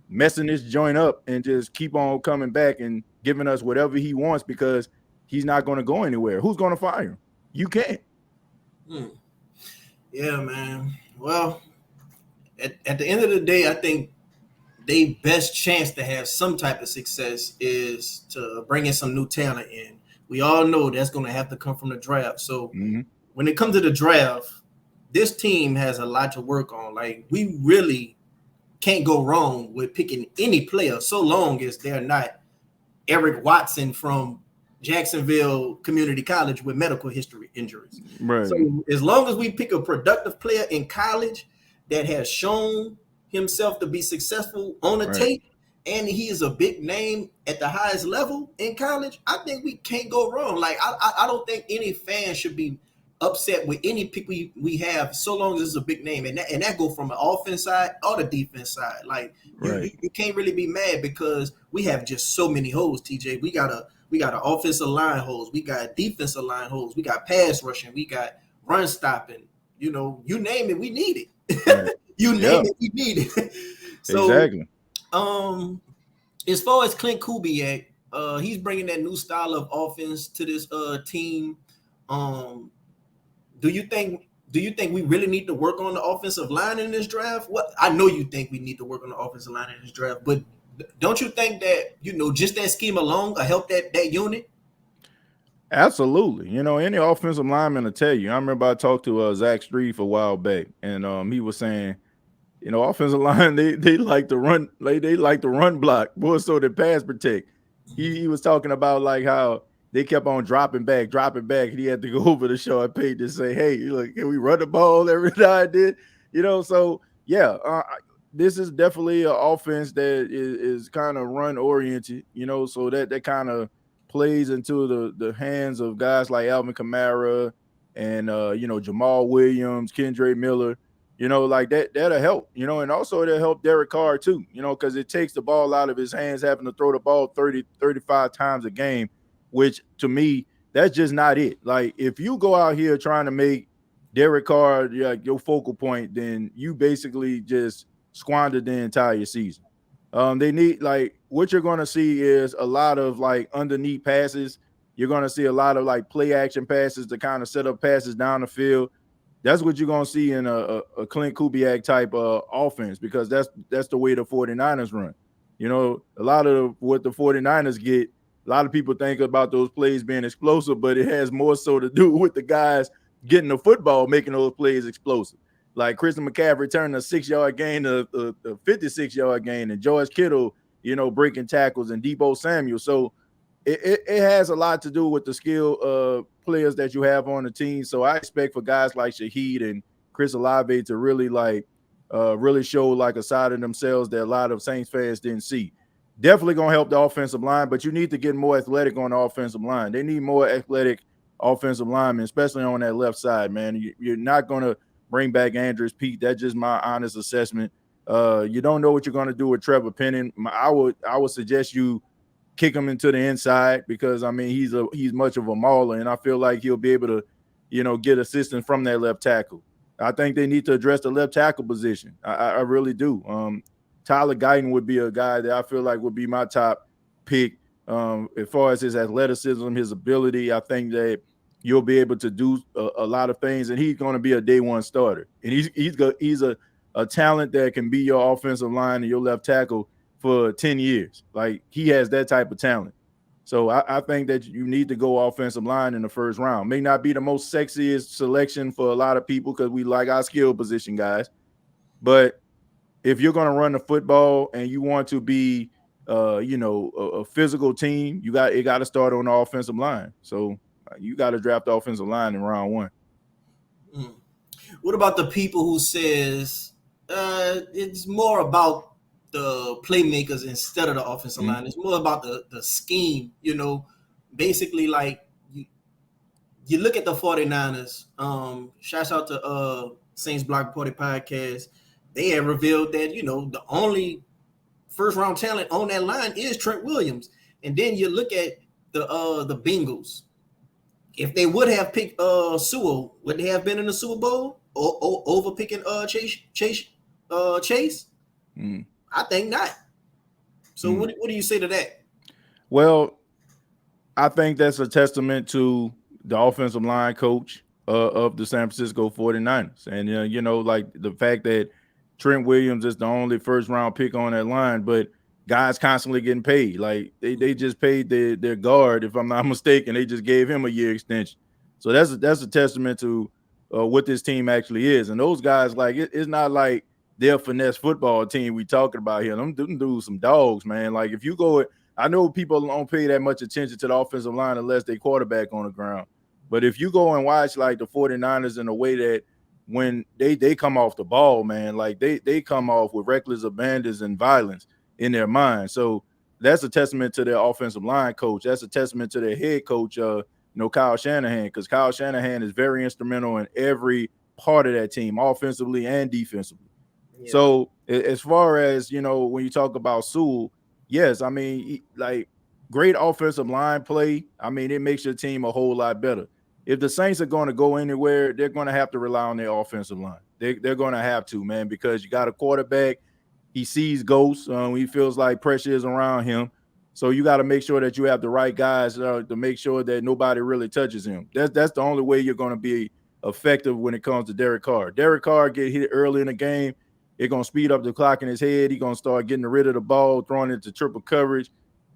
messing this joint up and just keep on coming back and giving us whatever he wants because he's not going to go anywhere. Who's going to fire him? You can't. Yeah, man. Well, at the end of the day, I think their best chance to have some type of success is to bring in some new talent in. We all know that's going to have to come from the draft. So when it comes to the draft, this team has a lot to work on. Like, we really can't go wrong with picking any player so long as they're not Eric Watson from Jacksonville Community College with medical history injuries. Right. So as long as we pick a productive player in college that has shown himself to be successful on the tape, and he is a big name at the highest level in college, I think we can't go wrong. Like, I don't think any fan should be upset with any pick we have so long as it's a big name, and that go from the offense side or the defense side. Like, you can't really be mad because we have just so many holes. TJ, we got an offensive line holes, we got defensive line holes, we got pass rushing, we got run stopping. You name it, we need it. Right. You name it, we need it. So exactly. As far as Clint Kubiak, he's bringing that new style of offense to this team. Do you think we really need to work on the offensive line in this draft? What I know you think we need to work on the offensive line in this draft, but don't you think that just that scheme alone will help that unit? Absolutely. Any offensive lineman will tell you. I remember I talked to Zach Streif a while back, and he was saying, offensive line they like to run, like they like to run block more so than pass protect. He was talking about like how they kept on dropping back. And he had to go over to Sean Payton and say, hey, look, can we run the ball every now and then? So yeah, this is definitely an offense that is kind of run oriented, so that kind of plays into the hands of guys like Alvin Kamara and Jamal Williams, Kendra Miller, like that'll help, and also it'll help Derek Carr too, because it takes the ball out of his hands having to throw the ball 35 times a game, which to me, that's just not it. Like if you go out here trying to make Derek Carr your focal point, then you basically just squandered the entire season. They need, like, what you're going to see is a lot of like underneath passes. You're going to see a lot of like play action passes to kind of set up passes down the field. That's what you're going to see in a Clint Kubiak type offense, because that's the way the 49ers run. A lot of what the 49ers get, a lot of people think about those plays being explosive, but it has more so to do with the guys getting the football, making those plays explosive. Like Christian McCaffrey turning a 6-yard gain to a 56-yard gain, and George Kittle, breaking tackles, and Deebo Samuel. So it has a lot to do with the skill players that you have on the team. So I expect for guys like Shaheed and Chris Olave to really really show like a side of themselves that a lot of Saints fans didn't see. Definitely going to help the offensive line, but you need to get more athletic on the offensive line. They need more athletic offensive linemen, especially on that left side, man. You're not going to bring back Andrews Pete. That's just my honest assessment. You don't know what you're going to do with Trevor Penning. I would suggest you kick him into the inside, because I mean he's much of a mauler, and I feel like he'll be able to get assistance from that left tackle. I think they need to address the left tackle position. I really do. Tyler Guyton would be a guy that I feel like would be my top pick. As far as his athleticism, his ability, I think that you'll be able to do a lot of things, and he's going to be a day one starter. And he's a talent that can be your offensive line and your left tackle for 10 years. Like, he has that type of talent. So I think that you need to go offensive line in the first round. May not be the most sexiest selection for a lot of people because we like our skill position guys. But if you're going to run the football and you want to be, a physical team, it got to start on the offensive line. So you got to draft the offensive line in round one. What about the people who says it's more about the playmakers instead of the offensive line? It's more about the scheme, basically, like you look at the 49ers, shouts out to Saints Block Party Podcast. They have revealed that, the only first round talent on that line is Trent Williams. And then you look at the Bengals. If they would have picked Sewell, would they have been in the Super Bowl or over picking Chase? I think not. So what do you say to that? Well, I think that's a testament to the offensive line coach of the San Francisco 49ers. And, like the fact that Trent Williams is the only first round pick on that line, but guys constantly getting paid. Like they just paid their guard, if I'm not mistaken. They just gave him a year extension. So that's a testament to what this team actually is. And those guys, like, it's not like they're a finesse football team we talking about here. Them dudes some dogs, man. Like, if you go, I know people don't pay that much attention to the offensive line unless they quarterback on the ground. But if you go and watch like the 49ers in a way that when they come off the ball, man, like they come off with reckless abandons and violence in their mind. So that's a testament to their offensive line coach. That's a testament to their head coach, Kyle Shanahan, because Kyle Shanahan is very instrumental in every part of that team, offensively and defensively. Yeah. So as far as, when you talk about Sewell, yes, I mean, like, great offensive line play, I mean, it makes your team a whole lot better. If the Saints are going to go anywhere, they're going to have to rely on their offensive line. They're going to have to, man, because you got a quarterback. He sees ghosts. He feels like pressure is around him. So you got to make sure that you have the right guys to make sure that nobody really touches him. That's the only way you're going to be effective when it comes to Derek Carr. Derek Carr get hit early in the game. It's going to speed up the clock in his head. He's going to start getting rid of the ball, throwing it to triple coverage,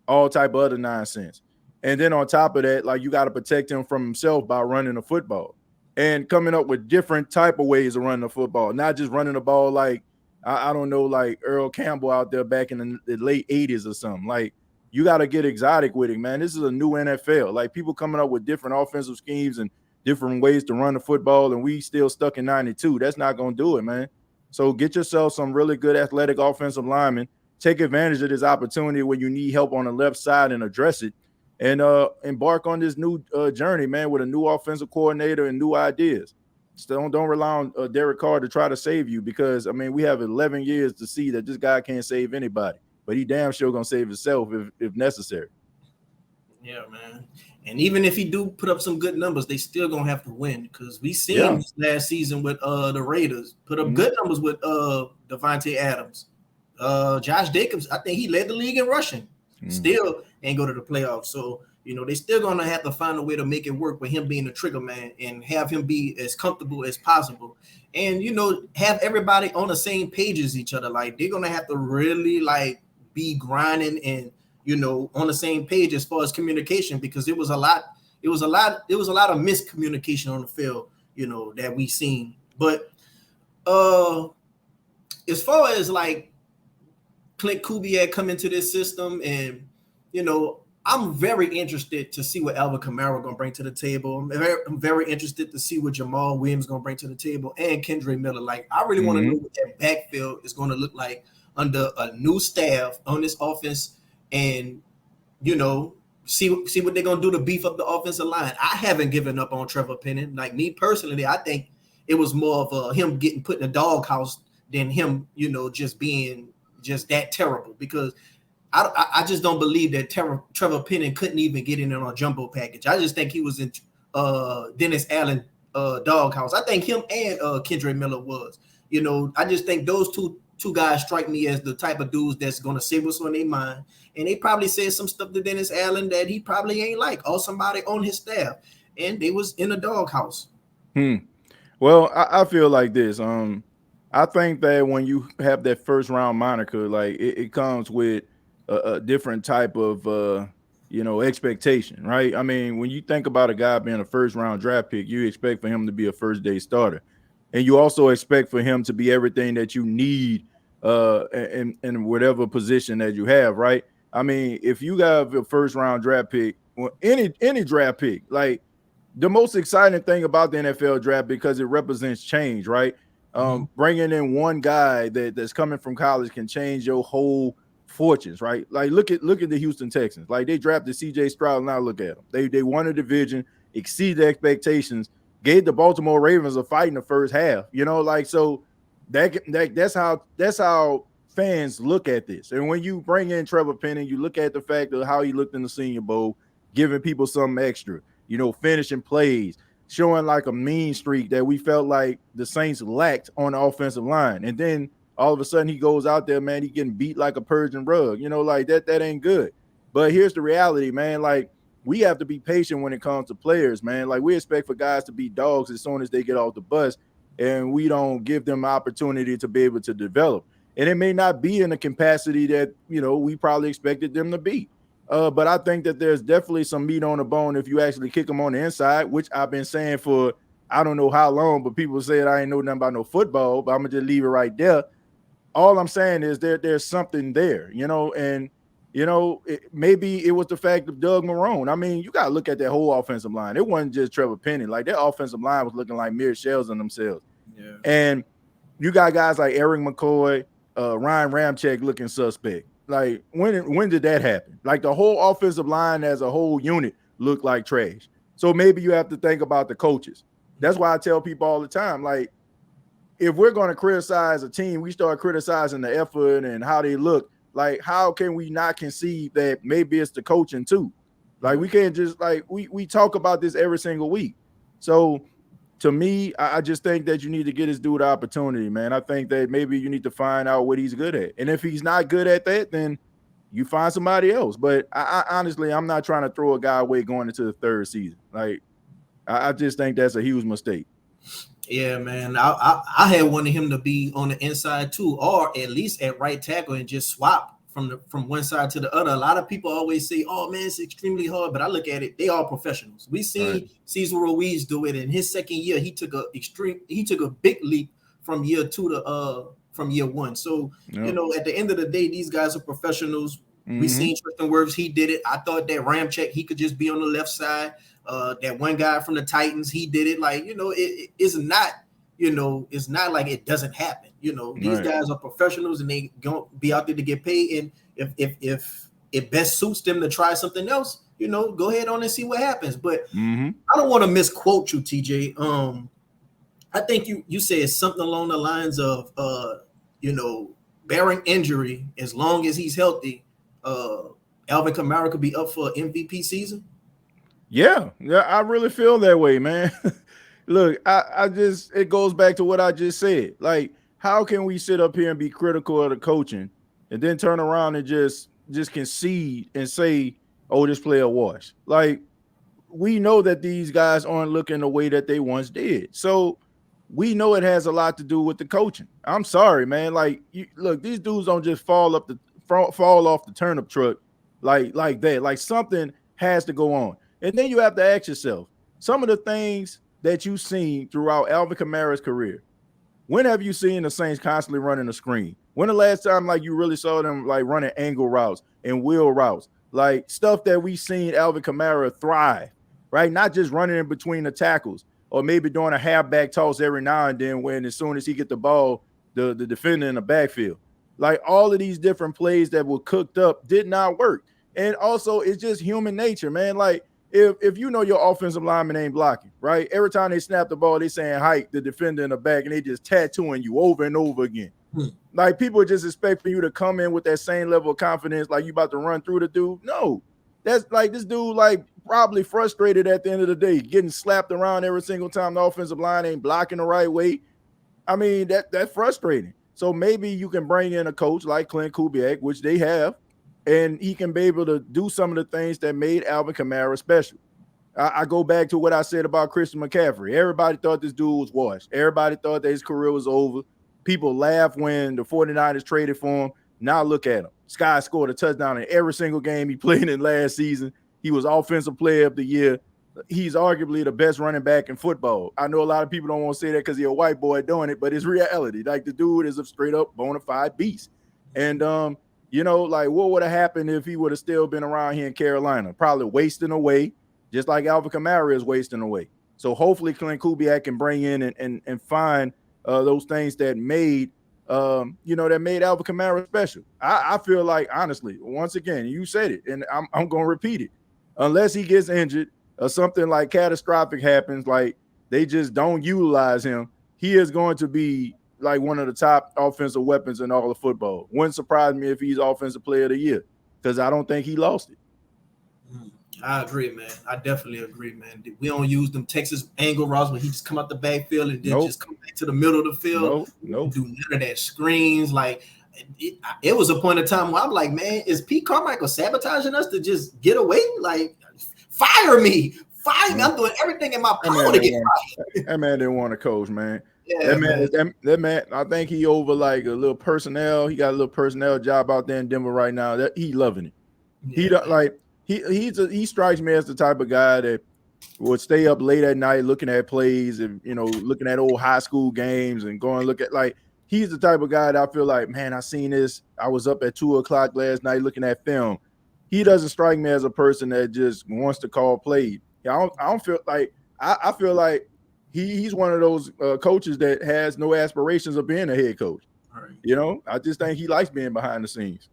all type of other nonsense. And then on top of that, like, you got to protect him from himself by running the football and coming up with different type of ways of running the football, not just running the ball like, I don't know, like Earl Campbell out there back in the late 80s or something. Like, you got to get exotic with it, man. This is a new NFL. Like people coming up with different offensive schemes and different ways to run the football, and we still stuck in 92. That's not going to do it, man. So get yourself some really good athletic offensive linemen. Take advantage of this opportunity when you need help on the left side and address it, and embark on this new journey, man, with a new offensive coordinator and new ideas. So don't rely on Derek Carr to try to save you, because I mean we have 11 years to see that this guy can't save anybody, but he damn sure gonna save himself if necessary. Yeah, man. And even if he do put up some good numbers, they still gonna have to win, because we seen this last season with the Raiders put up good numbers with Devontae Adams. Josh Jacobs, I think he led the league in rushing. Still ain't go to the playoffs. So, you know, they still gonna have to find a way to make it work with him being the trigger man and have him be as comfortable as possible. And, you know, have everybody on the same page as each other. Like, they're gonna have to really like be grinding and, you know, on the same page as far as communication, because it was a lot of miscommunication on the field, you know, that we seen. But as far as like Clint Kubiak come into this system, and, you know, I'm very interested to see what Alvin Kamara going to bring to the table. I'm very interested to see what Jamal Williams going to bring to the table, and Kendre Miller. Like, I really want to know what that backfield is going to look like under a new staff on this offense, and, you know, see what they're going to do to beef up the offensive line. I haven't given up on Trevor Penning. Like, me personally, I think it was more of him getting put in a doghouse than him, you know, just being just that terrible, because I just don't believe that Trevor Penning couldn't even get in on a jumbo package. I just think he was in Dennis Allen doghouse. I think him and Kendre Miller was. You know, I just think those two guys strike me as the type of dudes that's going to say what's on their mind. And they probably said some stuff to Dennis Allen that he probably ain't like, or somebody on his staff, and they was in a doghouse. Well, I feel like this. I think that when you have that first round moniker, like it comes with a different type of you know, expectation, right? I mean, when you think about a guy being a first round draft pick, you expect for him to be a first day starter, and you also expect for him to be everything that you need in whatever position that you have, right? I mean, if you have a first round draft pick, well, any draft pick, like the most exciting thing about the NFL draft, because it represents change, right? Bringing in one guy that's coming from college can change your whole fortunes, right? Like look at the Houston Texans. Like they drafted CJ Stroud, now look at them. They won a division, exceeded expectations, gave the Baltimore Ravens a fight in the first half. You know, like so that's how fans look at this. And when you bring in Trevor Penning, you look at the fact of how he looked in the Senior Bowl, giving people something extra, you know, finishing plays, showing like a mean streak that we felt like the Saints lacked on the offensive line. And then all of a sudden he goes out there, man, he getting beat like a Persian rug, you know, like that ain't good. But here's the reality, man. Like we have to be patient when it comes to players, man. Like we expect for guys to be dogs as soon as they get off the bus, and we don't give them opportunity to be able to develop. And it may not be in the capacity that, you know, we probably expected them to be. But I think that there's definitely some meat on the bone if you actually kick them on the inside, which I've been saying for I don't know how long, but people said I ain't know nothing about no football, but I'm going to just leave it right there. All I'm saying is there's something there, you know, and, you know, maybe it was the fact of Doug Marrone. I mean, you got to look at that whole offensive line. It wasn't just Trevor Penning. Like, that offensive line was looking like mere shells on themselves. Yeah. And you got guys like Eric McCoy, Ryan Ramczyk looking suspect. Like, when did that happen? Like, the whole offensive line as a whole unit looked like trash. So maybe you have to think about the coaches. That's why I tell people all the time, like, if we're going to criticize a team, we start criticizing the effort and how they look. Like, how can we not conceive that maybe it's the coaching too? Like, we can't just, like, we talk about this every single week. So, to me, I just think that you need to get this dude the opportunity, man. I think that maybe you need to find out what he's good at. And if he's not good at that, then you find somebody else. But I honestly, I'm not trying to throw a guy away going into the third season. Like, I just think that's a huge mistake. Yeah, man. I had wanted him to be on the inside too, or at least at right tackle and just swap from one side to the other. A lot of people always say, "Oh man, it's extremely hard," but I look at it; they are professionals. We seen Cesar Ruiz do it in his second year. He took a big leap from year 2 to from year 1. So you know, at the end of the day, these guys are professionals. We seen Tristan Wirfs, he did it. I thought that Ramczyk, he could just be on the left side. That one guy from the Titans, he did it. Like, it's not, it's not like it doesn't happen. These guys are professionals and they gonna be out there to get paid. And if it best suits them to try something else, go ahead on and see what happens. But I don't want to misquote you, TJ. I think you said something along the lines of bearing injury, as long as he's healthy, Alvin Kamara could be up for an MVP season. Yeah, I really feel that way, man. Look, it goes back to what I just said. Like, how can we sit up here and be critical of the coaching and then turn around and just concede and say, oh, this player washed? Like, we know that these guys aren't looking the way that they once did. So we know it has a lot to do with the coaching. I'm sorry, man. Like, look, these dudes don't just fall off the turnip truck like that. Like, something has to go on. And then you have to ask yourself, some of the things that you've seen throughout Alvin Kamara's career, when have you seen the Saints constantly running a screen? When the last time, like, you really saw them, like, running angle routes and wheel routes, like stuff that we've seen Alvin Kamara thrive, right? Not just running in between the tackles or maybe doing a halfback toss every now and then when as soon as he get the ball, the defender in the backfield. Like, all of these different plays that were cooked up did not work. And also, it's just human nature, man. Like, if your offensive lineman ain't blocking, right? Every time they snap the ball, they saying hike the defender in the back, and they just tattooing you over and over again. Like, people just expect for you to come in with that same level of confidence, like you about to run through the dude. No, that's like this dude, like, probably frustrated at the end of the day, getting slapped around every single time the offensive line ain't blocking the right way. I mean, that's frustrating. So maybe you can bring in a coach like Clint Kubiak, which they have, and he can be able to do some of the things that made Alvin Kamara special. I go back to what I said about Christian McCaffrey. Everybody thought this dude was washed. Everybody thought that his career was over. People laughed when the 49ers traded for him. Now look at him. Sky scored a touchdown in every single game he played in last season. He was Offensive Player of the Year. He's arguably the best running back in football. I know a lot of people don't want to say that because he's a white boy doing it, but it's reality. Like, the dude is a straight up bona fide beast. And, like, what would have happened if he would have still been around here in Carolina? Probably wasting away, just like Alvin Kamara is wasting away. So hopefully Clint Kubiak can bring in and find those things that made Alvin Kamara special. I feel like, honestly, once again, you said it, and I'm going to repeat it. Unless he gets injured or something like catastrophic happens, like they just don't utilize him, he is going to be like one of the top offensive weapons in all of football. Wouldn't surprise me if he's Offensive Player of the Year, because I don't think he lost it. I agree, man. I definitely agree, man. We don't use them Texas angle routes when he just come out the backfield and then just come back to the middle of the field. Nope. Do none of that screens. Like, it was a point in time where I'm like, man, is Pete Carmichael sabotaging us to just get away? Like, fire me. I'm doing everything in my power to get fired. That man didn't want to coach, man. Yeah, that man, I think he over like a little personnel. He got a little personnel job out there in Denver right now. That he loving it. He strikes me as the type of guy that would stay up late at night looking at plays and looking at old high school games and going look at, like, he's the type of guy that I feel like, man, I seen this. I was up at 2:00 last night looking at film. He doesn't strike me as a person that just wants to call plays. I don't feel like I feel like he's one of those coaches that has no aspirations of being a head coach. Right. I just think he likes being behind the scenes.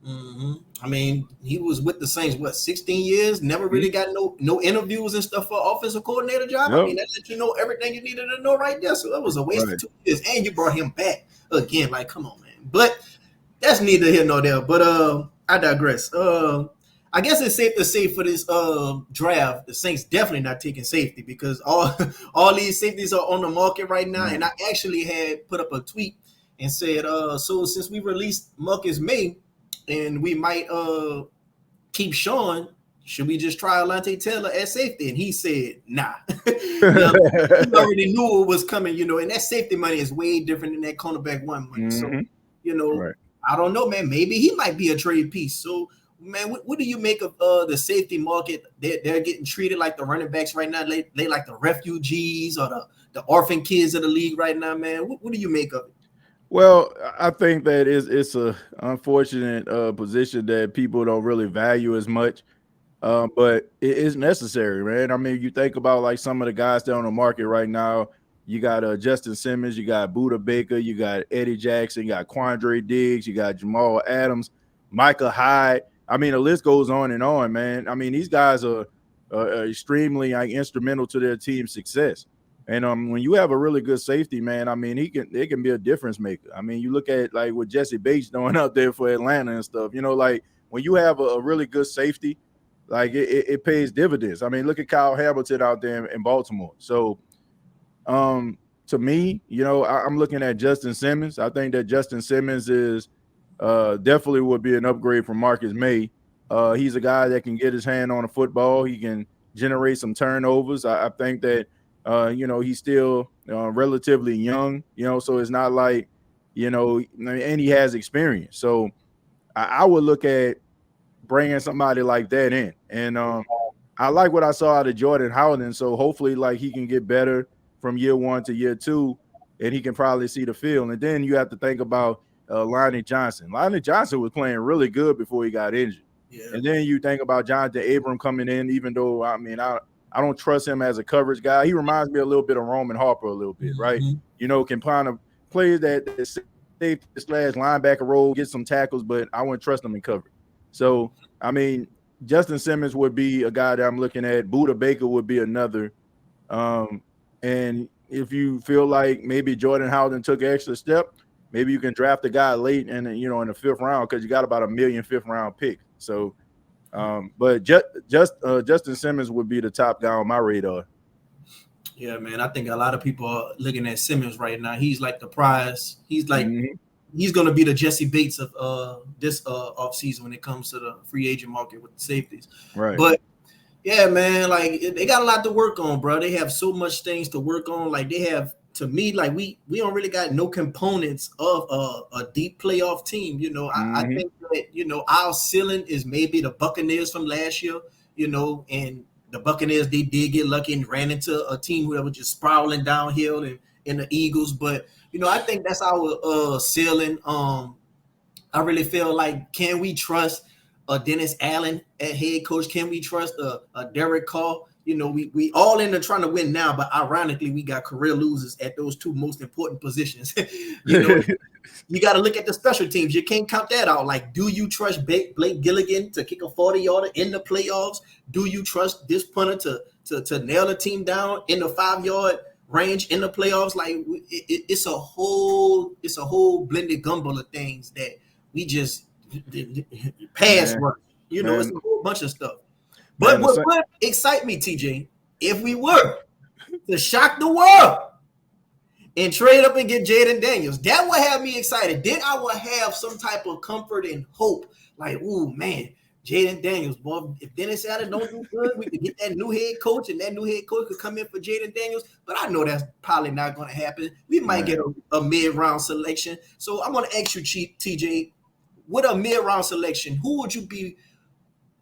Mm-hmm. I mean, he was with the Saints 16 years, never really got no interviews and stuff for offensive coordinator job. Yep. I mean, that let you know everything you needed to know right there. So that was a waste of 2 years, and you brought him back again. Like, come on, man. But that's neither here nor there. But I digress. I guess it's safe to say for this draft, the Saints definitely not taking safety, because all these safeties are on the market right now. And I actually had put up a tweet and said, so since we released Marcus May, and we might keep Sean, should we just try Alontae Taylor at safety? And he said, nah. He already knew what was coming, and that safety money is way different than that cornerback one money. Mm-hmm. So, I don't know, man. Maybe he might be a trade piece. So, man, what do you make of the safety market? They're getting treated like the running backs right now. They like the refugees or the orphan kids of the league right now, man. What do you make of it? Well, I think that it's a unfortunate position that people don't really value as much. But it is necessary, man. I mean, you think about like some of the guys that are on the market right now. You got Justin Simmons, you got Buda Baker, you got Eddie Jackson, you got Quandre Diggs, you got Jamal Adams, Micah Hyde. I mean, the list goes on, man. I mean, these guys are extremely like instrumental to their team's success. And when you have a really good safety, man, I mean, it can be a difference maker. I mean, you look at like what Jesse Bates doing out there for Atlanta and stuff. You know, like when you have a really good safety, like it pays dividends. I mean, look at Kyle Hamilton out there in Baltimore. So, to me, you know, I'm looking at Justin Simmons. I think that Justin Simmons is definitely would be an upgrade from Marcus May. He's a guy that can get his hand on a football. He can generate some turnovers. I think that you know, he's still relatively young. You know, so it's not like, you know, and he has experience. So I would look at bringing somebody like that in. And I like what I saw out of Jordan Howden. So hopefully, like, he can get better from year one to year two, and he can probably see the field. And then you have to think about Lonnie Johnson. Lonnie Johnson was playing really good before he got injured. Yeah. And then you think about Jonathan Abram coming in, even though, I mean, I don't trust him as a coverage guy. He reminds me a little bit of Roman Harper a little bit, right? You know, can kind of play that safety / linebacker role, get some tackles, but I wouldn't trust him in coverage. So, I mean, Justin Simmons would be a guy that I'm looking at. Buda Baker would be another. And if you feel like maybe Jordan Howden took an extra step, maybe you can draft a guy late and, you know, in the 5th round, because you got about $1 million 5th round pick. So, but Justin Simmons would be the top guy on my radar. Yeah, man. I think a lot of people are looking at Simmons right now. He's like the prize. He's like he's going to be the Jesse Bates of this offseason when it comes to the free agent market with the safeties. Right. But yeah, man, like they got a lot to work on, bro. They have so much things to work on. Like they have, to me, like we don't really got no components of a deep playoff team. You know, I think that, you know, our ceiling is maybe the Buccaneers from last year, you know, and the Buccaneers, they did get lucky and ran into a team who was just spiraling downhill and the Eagles. But, you know, I think that's our ceiling. I really feel like, can we trust Dennis Allen at head coach? Can we trust Derek Carr? You know, we all in there trying to win now, but ironically, we got career losers at those two most important positions. You know, you got to look at the special teams. You can't count that out. Like, do you trust Blake Gilligan to kick a 40-yarder in the playoffs? Do you trust this punter to nail a team down in the 5-yard range in the playoffs? Like, it's a whole blended gumbo of things that we just pass work. You know, it's a whole bunch of stuff. But what would excite me, TJ, if we were to shock the world and trade up and get Jaden Daniels, that would have me excited. Then I would have some type of comfort and hope. Like, oh man, Jaden Daniels, boy, if Dennis Allen don't do good, we could get that new head coach, and that new head coach could come in for Jaden Daniels. But I know that's probably not going to happen. We might get a mid-round selection. So I'm going to ask you, TJ, with a mid-round selection, who would you be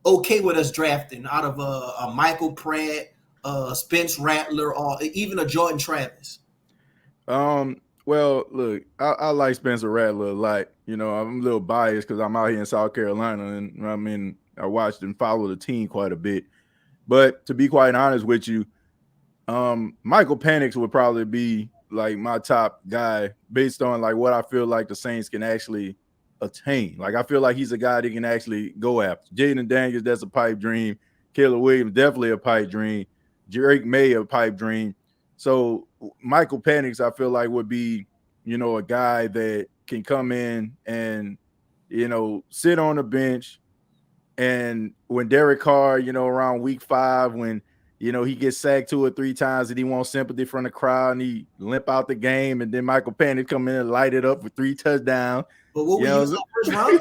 okay with us drafting out of a Michael Pratt, Spence Rattler, or even a Jordan Travis? Well, look, I like Spencer Rattler a lot. You know, I'm a little biased because I'm out here in South Carolina, and I mean, I watched and followed the team quite a bit. But to be quite honest with you, Michael Penix would probably be like my top guy based on like what I feel like the Saints can actually attain. Like, I feel like he's a guy that can actually go after. Jaden Daniels, that's a pipe dream. Caleb Williams, definitely a pipe dream. Drake May, a pipe dream. So Michael Penix, I feel like, would be, you know, a guy that can come in and, you know, sit on the bench. And when Derek Carr, you know, around week 5, when, you know, he gets sacked 2 or 3 times and he wants sympathy from the crowd and he limp out the game, and then Michael Penix come in and light it up for 3 touchdowns. But what we use the first round?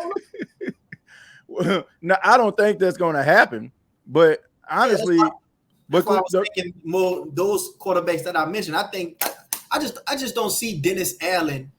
Well, no, I don't think that's going to happen. But honestly, that's why I was thinking more those quarterbacks that I mentioned. I think I just don't see Dennis Allen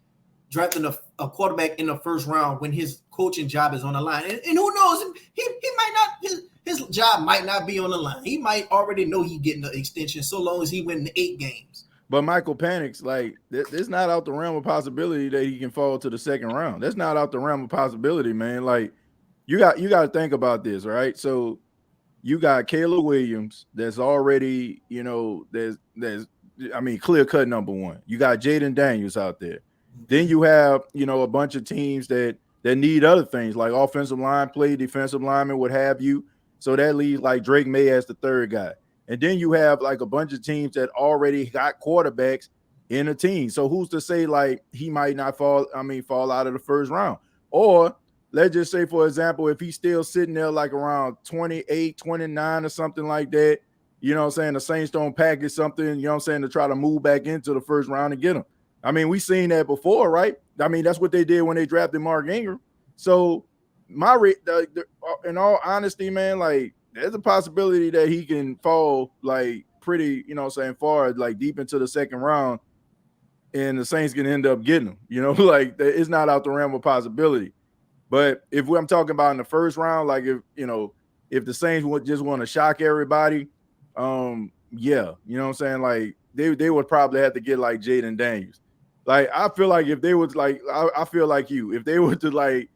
drafting a quarterback in the first round when his coaching job is on the line. And who knows? He might not. His job might not be on the line. He might already know he's getting the extension so long as he win the 8 games. But Michael Penix, like, it's not out the realm of possibility that he can fall to the second round. That's not out the realm of possibility, man. Like, you got to think about this, right? So you got Caleb Williams that's already, there's clear cut number one. You got Jaden Daniels out there. Then you have, a bunch of teams that need other things like offensive line play, defensive linemen, what have you. So that leaves like Drake May as the third guy. And then you have like a bunch of teams that already got quarterbacks in a team. So who's to say like he might not fall out of the first round? Or let's just say, for example, if he's still sitting there like around 28, 29 or something like that, you know what I'm saying? The Saints don't package something, you know what I'm saying, to try to move back into the first round and get him. I mean, we've seen that before, right? I mean, that's what they did when they drafted Mark Ingram. So in all honesty, man, like there's a possibility that he can fall like pretty, far, like deep into the second round, and the Saints can end up getting him. Like it's not out the realm of possibility. But if I'm talking about in the first round, like if the Saints would just want to shock everybody, yeah, you know what I'm saying? Like they would probably have to get like Jaden Daniels. Like I feel like if they would like, I feel like if they were to like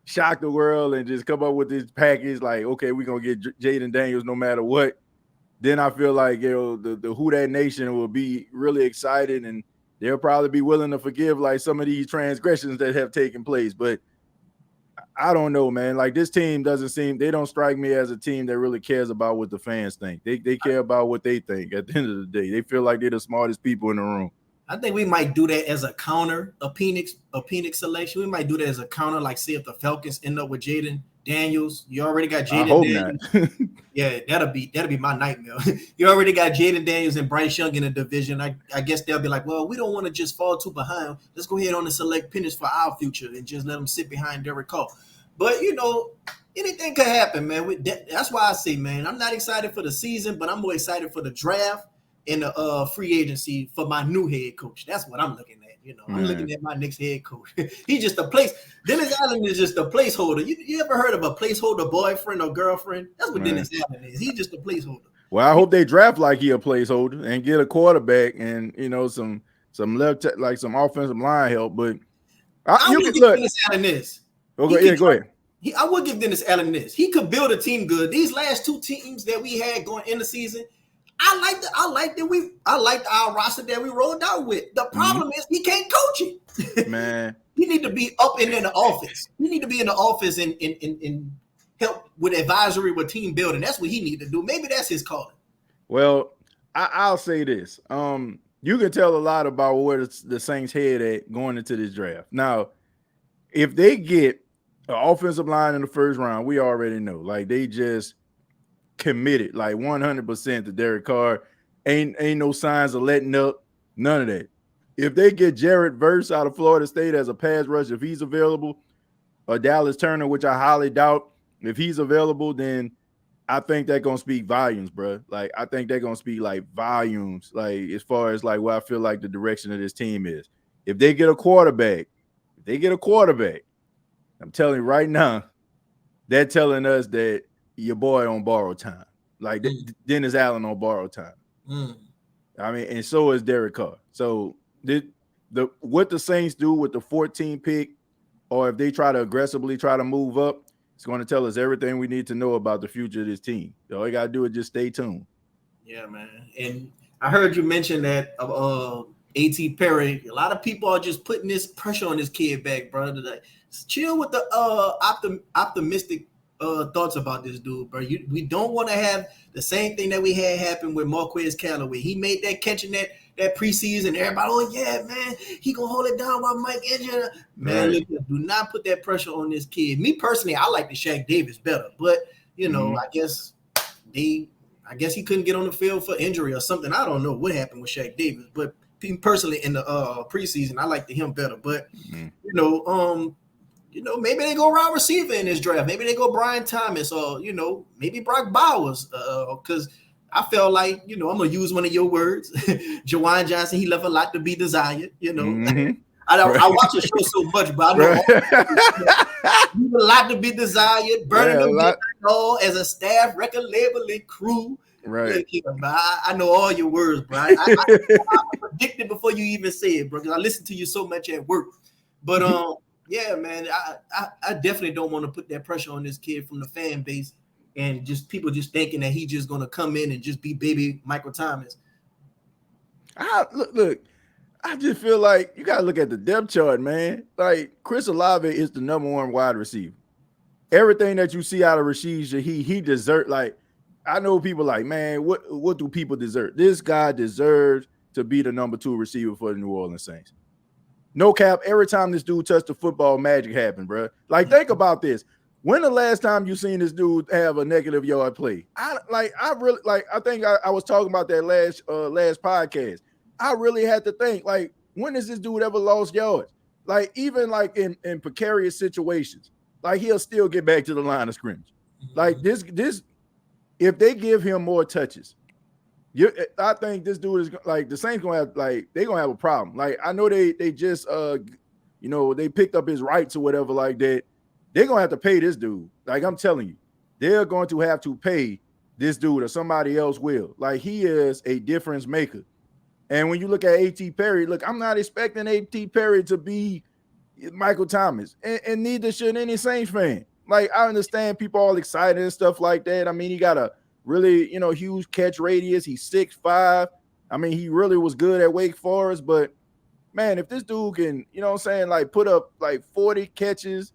shock the world and just come up with this package, like, okay, we're gonna get Jaden Daniels no matter what, then I feel like the Who Dat Nation will be really excited and they'll probably be willing to forgive like some of these transgressions that have taken place. But I don't know, man. Like this team they don't strike me as a team that really cares about what the fans think. They care about what they think at the end of the day. They feel like they're the smartest people in the room. I think we might do that as a counter, a Penix selection. We might do that as a counter, like see if the Falcons end up with Jaden Daniels. You already got Jaden Daniels. Not. Yeah, that'll be my nightmare. You already got Jaden Daniels and Bryce Young in the division. I guess they'll be like, well, we don't want to just fall too behind. Let's go ahead on and select Penix for our future and just let them sit behind Derek Carr. But anything could happen, man. That's why I say, man, I'm not excited for the season, but I'm more excited for the draft and the free agency for my new head coach. That's what I'm looking at. I'm looking at my next head coach. He's just a place. Dennis Allen is just a placeholder. You ever heard of a placeholder boyfriend or girlfriend? That's what Dennis Allen is. He's just a placeholder. Well, I hope they draft like he a placeholder and get a quarterback and some left like some offensive line help. But I would give Dennis Allen this. Okay, go ahead. I would give Dennis Allen this. He could build a team good. These last two teams that we had going in the season, I liked our roster that we rolled out with. The problem is he can't coach it. Man. He need to be up and in the office. He need to be in the office and help with advisory with team building. That's what he need to do. Maybe that's his calling. Well, I'll say this. You can tell a lot about where the Saints head at going into this draft. Now, if they get an offensive line in the first round, we already know. Like they just committed like 100% to Derek Carr. Ain't no signs of letting up. None of that. If they get Jared Verse out of Florida State as a pass rush, if he's available, or Dallas Turner, which I highly doubt, if he's available, then I think they're gonna speak volumes, bro. Like I think they're gonna speak like volumes, like as far as like what I feel like the direction of this team is. If they get a quarterback, I'm telling you right now, they're telling us that your boy on borrowed time, like Dennis Allen on borrowed time. I mean, and so is Derek Carr. So what the Saints do with the 14th pick, or if they try to aggressively try to move up, it's going to tell us everything we need to know about the future of this team. All you got to do is just stay tuned. Yeah, man. And I heard you mention that A.T. Perry. A lot of people are just putting this pressure on this kid back, bro. Like, chill with the optimistic thoughts about this dude, bro. We don't want to have the same thing that we had happen with Marquez Callaway. He made that catch in that preseason. Everybody, oh yeah, man, he gonna hold it down while Mike injured. Man, look, do not put that pressure on this kid. Me personally, I like the Shaq Davis better, but I guess he couldn't get on the field for injury or something. I don't know what happened with Shaq Davis, but personally in the preseason, I liked him better. But maybe they go wide receiver in this draft. Maybe they go Brian Thomas or, maybe Brock Bowers. Because I felt like, I'm going to use one of your words. Jawan Johnson, he left a lot to be desired, I watch the show so much, but I know a lot to be desired. Burning them all as a staff record labeling crew. Right. I know all your words, bro. I predicted before you even say it, bro, because I listen to you so much at work. But yeah, man, I definitely don't want to put that pressure on this kid from the fan base and just people just thinking that he's just gonna come in and just be baby Michael Thomas. Look, I just feel like you gotta look at the depth chart, man. Like Chris Olave is the number one wide receiver. Everything that you see out of Rashid Shaheed, he deserves. Like, I know people like, man, what do people deserve? This guy deserves to be the number 2 receiver for the New Orleans Saints. No cap. Every time this dude touched the football, magic happened, bro. Like, think about this. When the last time you seen this dude have a negative yard play? I think I was talking about that last podcast. I really had to think, like, when has this dude ever lost yards? Like, even like in precarious situations, like he'll still get back to the line of scrimmage. Like this, if they give him more touches, I think this dude is like the Saints gonna have they're gonna have a problem. Like I know they just they picked up his rights or whatever like that. They're gonna have to pay this dude. Like I'm telling you, they're going to have to pay this dude or somebody else will. Like he is a difference maker. And when you look at A.T. Perry, look, I'm not expecting A.T. Perry to be Michael Thomas, and neither should any Saints fan. Like I understand people all excited and stuff like that. I mean, he got a really, huge catch radius. He's 6'5". I mean, he really was good at Wake Forest. But man, if this dude can, like put up like 40 catches,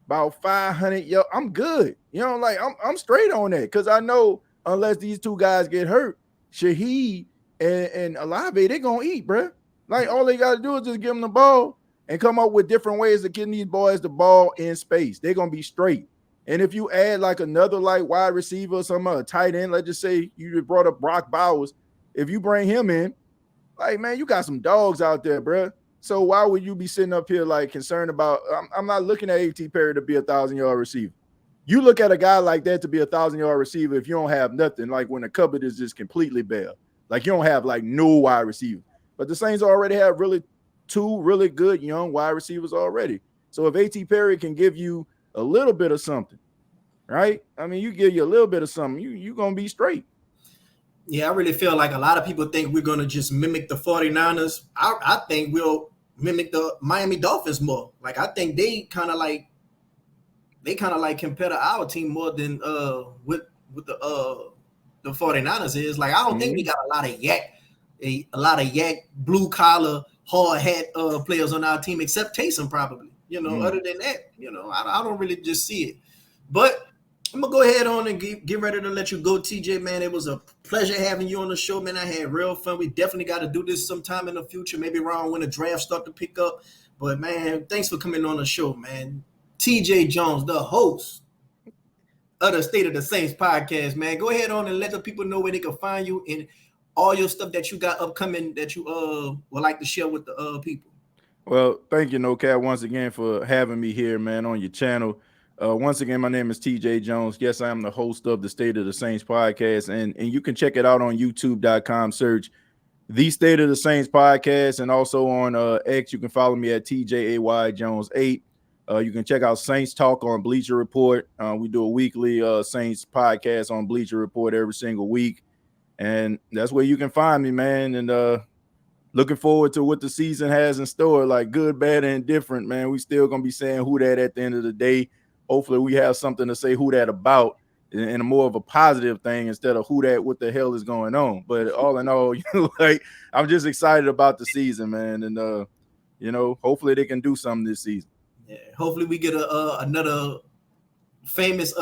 about 500 yards, I'm good. I'm straight on that because I know unless these two guys get hurt, Shaheed and Olave, they're gonna eat, bro. Like all they got to do is just give them the ball and come up with different ways of getting these boys the ball in space. They're gonna be straight. And if you add like another like wide receiver or some tight end, let's just say you just brought up Brock Bowers. If you bring him in, like man, you got some dogs out there, bro. So why would you be sitting up here like concerned about? I'm not looking at A.T. Perry to be 1,000-yard receiver. You look at a guy like that to be 1,000-yard receiver if you don't have nothing. Like when the cupboard is just completely bare, like you don't have like no wide receiver. But the Saints already have really 2 really good young wide receivers already. So if A.T. Perry can give you a little bit of something, right? I mean, you give you a little bit of something, you're going to be straight. Yeah, I really feel like a lot of people think we're going to just mimic the 49ers. I think we'll mimic the Miami Dolphins more. Like, I think they kind of like compare to our team more than with the 49ers is. Like, I don't think we got a lot of yak blue collar hard hat players on our team except Taysom probably. Other than that, I don't really just see it. But I'm gonna go ahead on and get ready to let you go, TJ. Man, it was a pleasure having you on the show, man. I had real fun. We definitely got to do this sometime in the future, maybe around when the draft start to pick up. But man, thanks for coming on the show, man. TJay Jones, the host of the State of the Saints podcast, man. Go ahead on and let the people know where they can find you and all your stuff that you got upcoming that you would like to share with the people. Well, thank you, No Cap, once again for having me here, man, on your channel. Once again, my name is TJay Jones. Yes, I am the host of the State of the Saints podcast, and you can check it out on youtube.com. Search the State of the Saints podcast, and also on X, you can follow me at TJay Jones 8. You can check out Saints Talk on Bleacher Report. We do a weekly Saints podcast on Bleacher Report every single week, and that's where you can find me, man. And looking forward to what the season has in store, like good, bad, and indifferent, man. We still gonna be saying who that at the end of the day. Hopefully we have something to say who that about in a more of a positive thing instead of who that, what the hell is going on. But all in all, like I'm just excited about the season, man. And hopefully they can do something this season. Yeah, hopefully we get another famous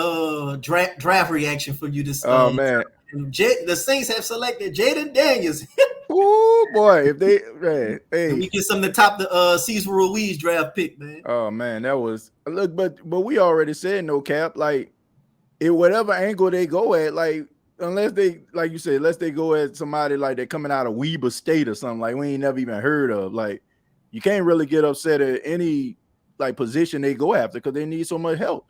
draft reaction for you this. Oh man, the Saints have selected Jaden Daniels. Oh boy, if they hey, we get some to top the Cesar Ruiz draft pick, man. Oh man, that was look, but we already said No Cap, like in whatever angle they go at, like unless they, like you said, unless they go at somebody like they're coming out of Weber State or something like we ain't never even heard of, like you can't really get upset at any like position they go after because they need so much help.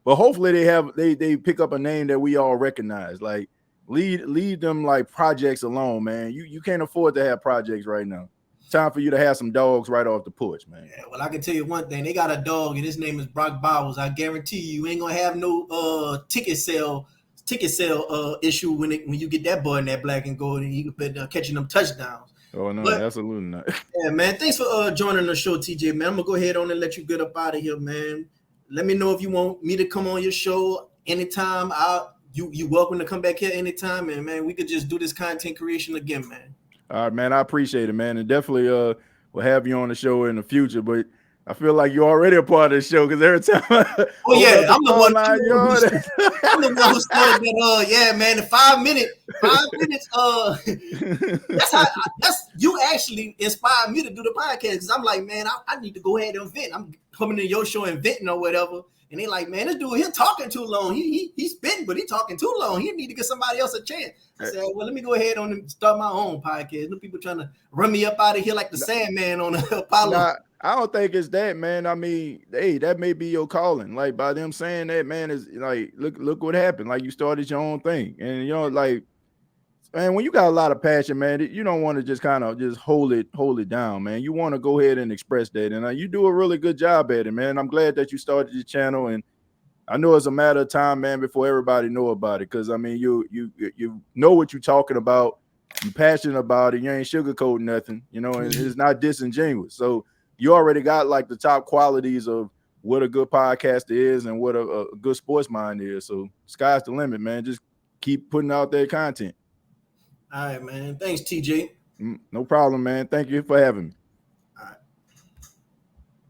But hopefully they pick up a name that we all recognize, like. Leave them like projects alone, man. You can't afford to have projects right now. Time for you to have some dogs right off the porch, man. Yeah, well, I can tell you one thing. They got a dog, and his name is Brock Bowers. I guarantee you ain't gonna have no ticket sale ticket sale issue when you get that boy in that black and gold and he been catching them touchdowns. Oh no, but, absolutely not. Yeah, man. Thanks for joining the show, TJ. Man, I'm gonna go ahead on and let you get up out of here, man. Let me know if you want me to come on your show anytime. You welcome to come back here anytime, and man, we could just do this content creation again, man. All right, man. I appreciate it, man, and definitely will have you on the show in the future. But I feel like you're already a part of the show because every time. I'm the one who started that. Yeah, man. The 5 minutes. That's you actually inspired me to do the podcast because I'm like, man, I need to go ahead and vent. I'm coming to your show and venting or whatever. And they like, man, this dude here talking too long. He's spitting, but he talking too long. He need to give somebody else a chance. I said, well, let me go ahead and start my own podcast. No people trying to run me up out of here like the Sandman on Apollo. Nah, I don't think it's that, man. I mean, hey, that may be your calling. Like by them saying that, man, is like, look what happened. Like you started your own thing, and like, man, when you got a lot of passion, man, you don't want to just kind of just hold it down, man. You want to go ahead and express that, and you do a really good job at it, man. I'm glad that you started your channel, and I know it's a matter of time, man, before everybody know about it. Because I mean, you know what you're talking about, you're passionate about it, you ain't sugarcoating nothing, and it's not disingenuous. So you already got like the top qualities of what a good podcaster is and what a good sports mind is. So sky's the limit, man. Just keep putting out that content. All right, man. Thanks, TJ. No problem, man. Thank you for having me.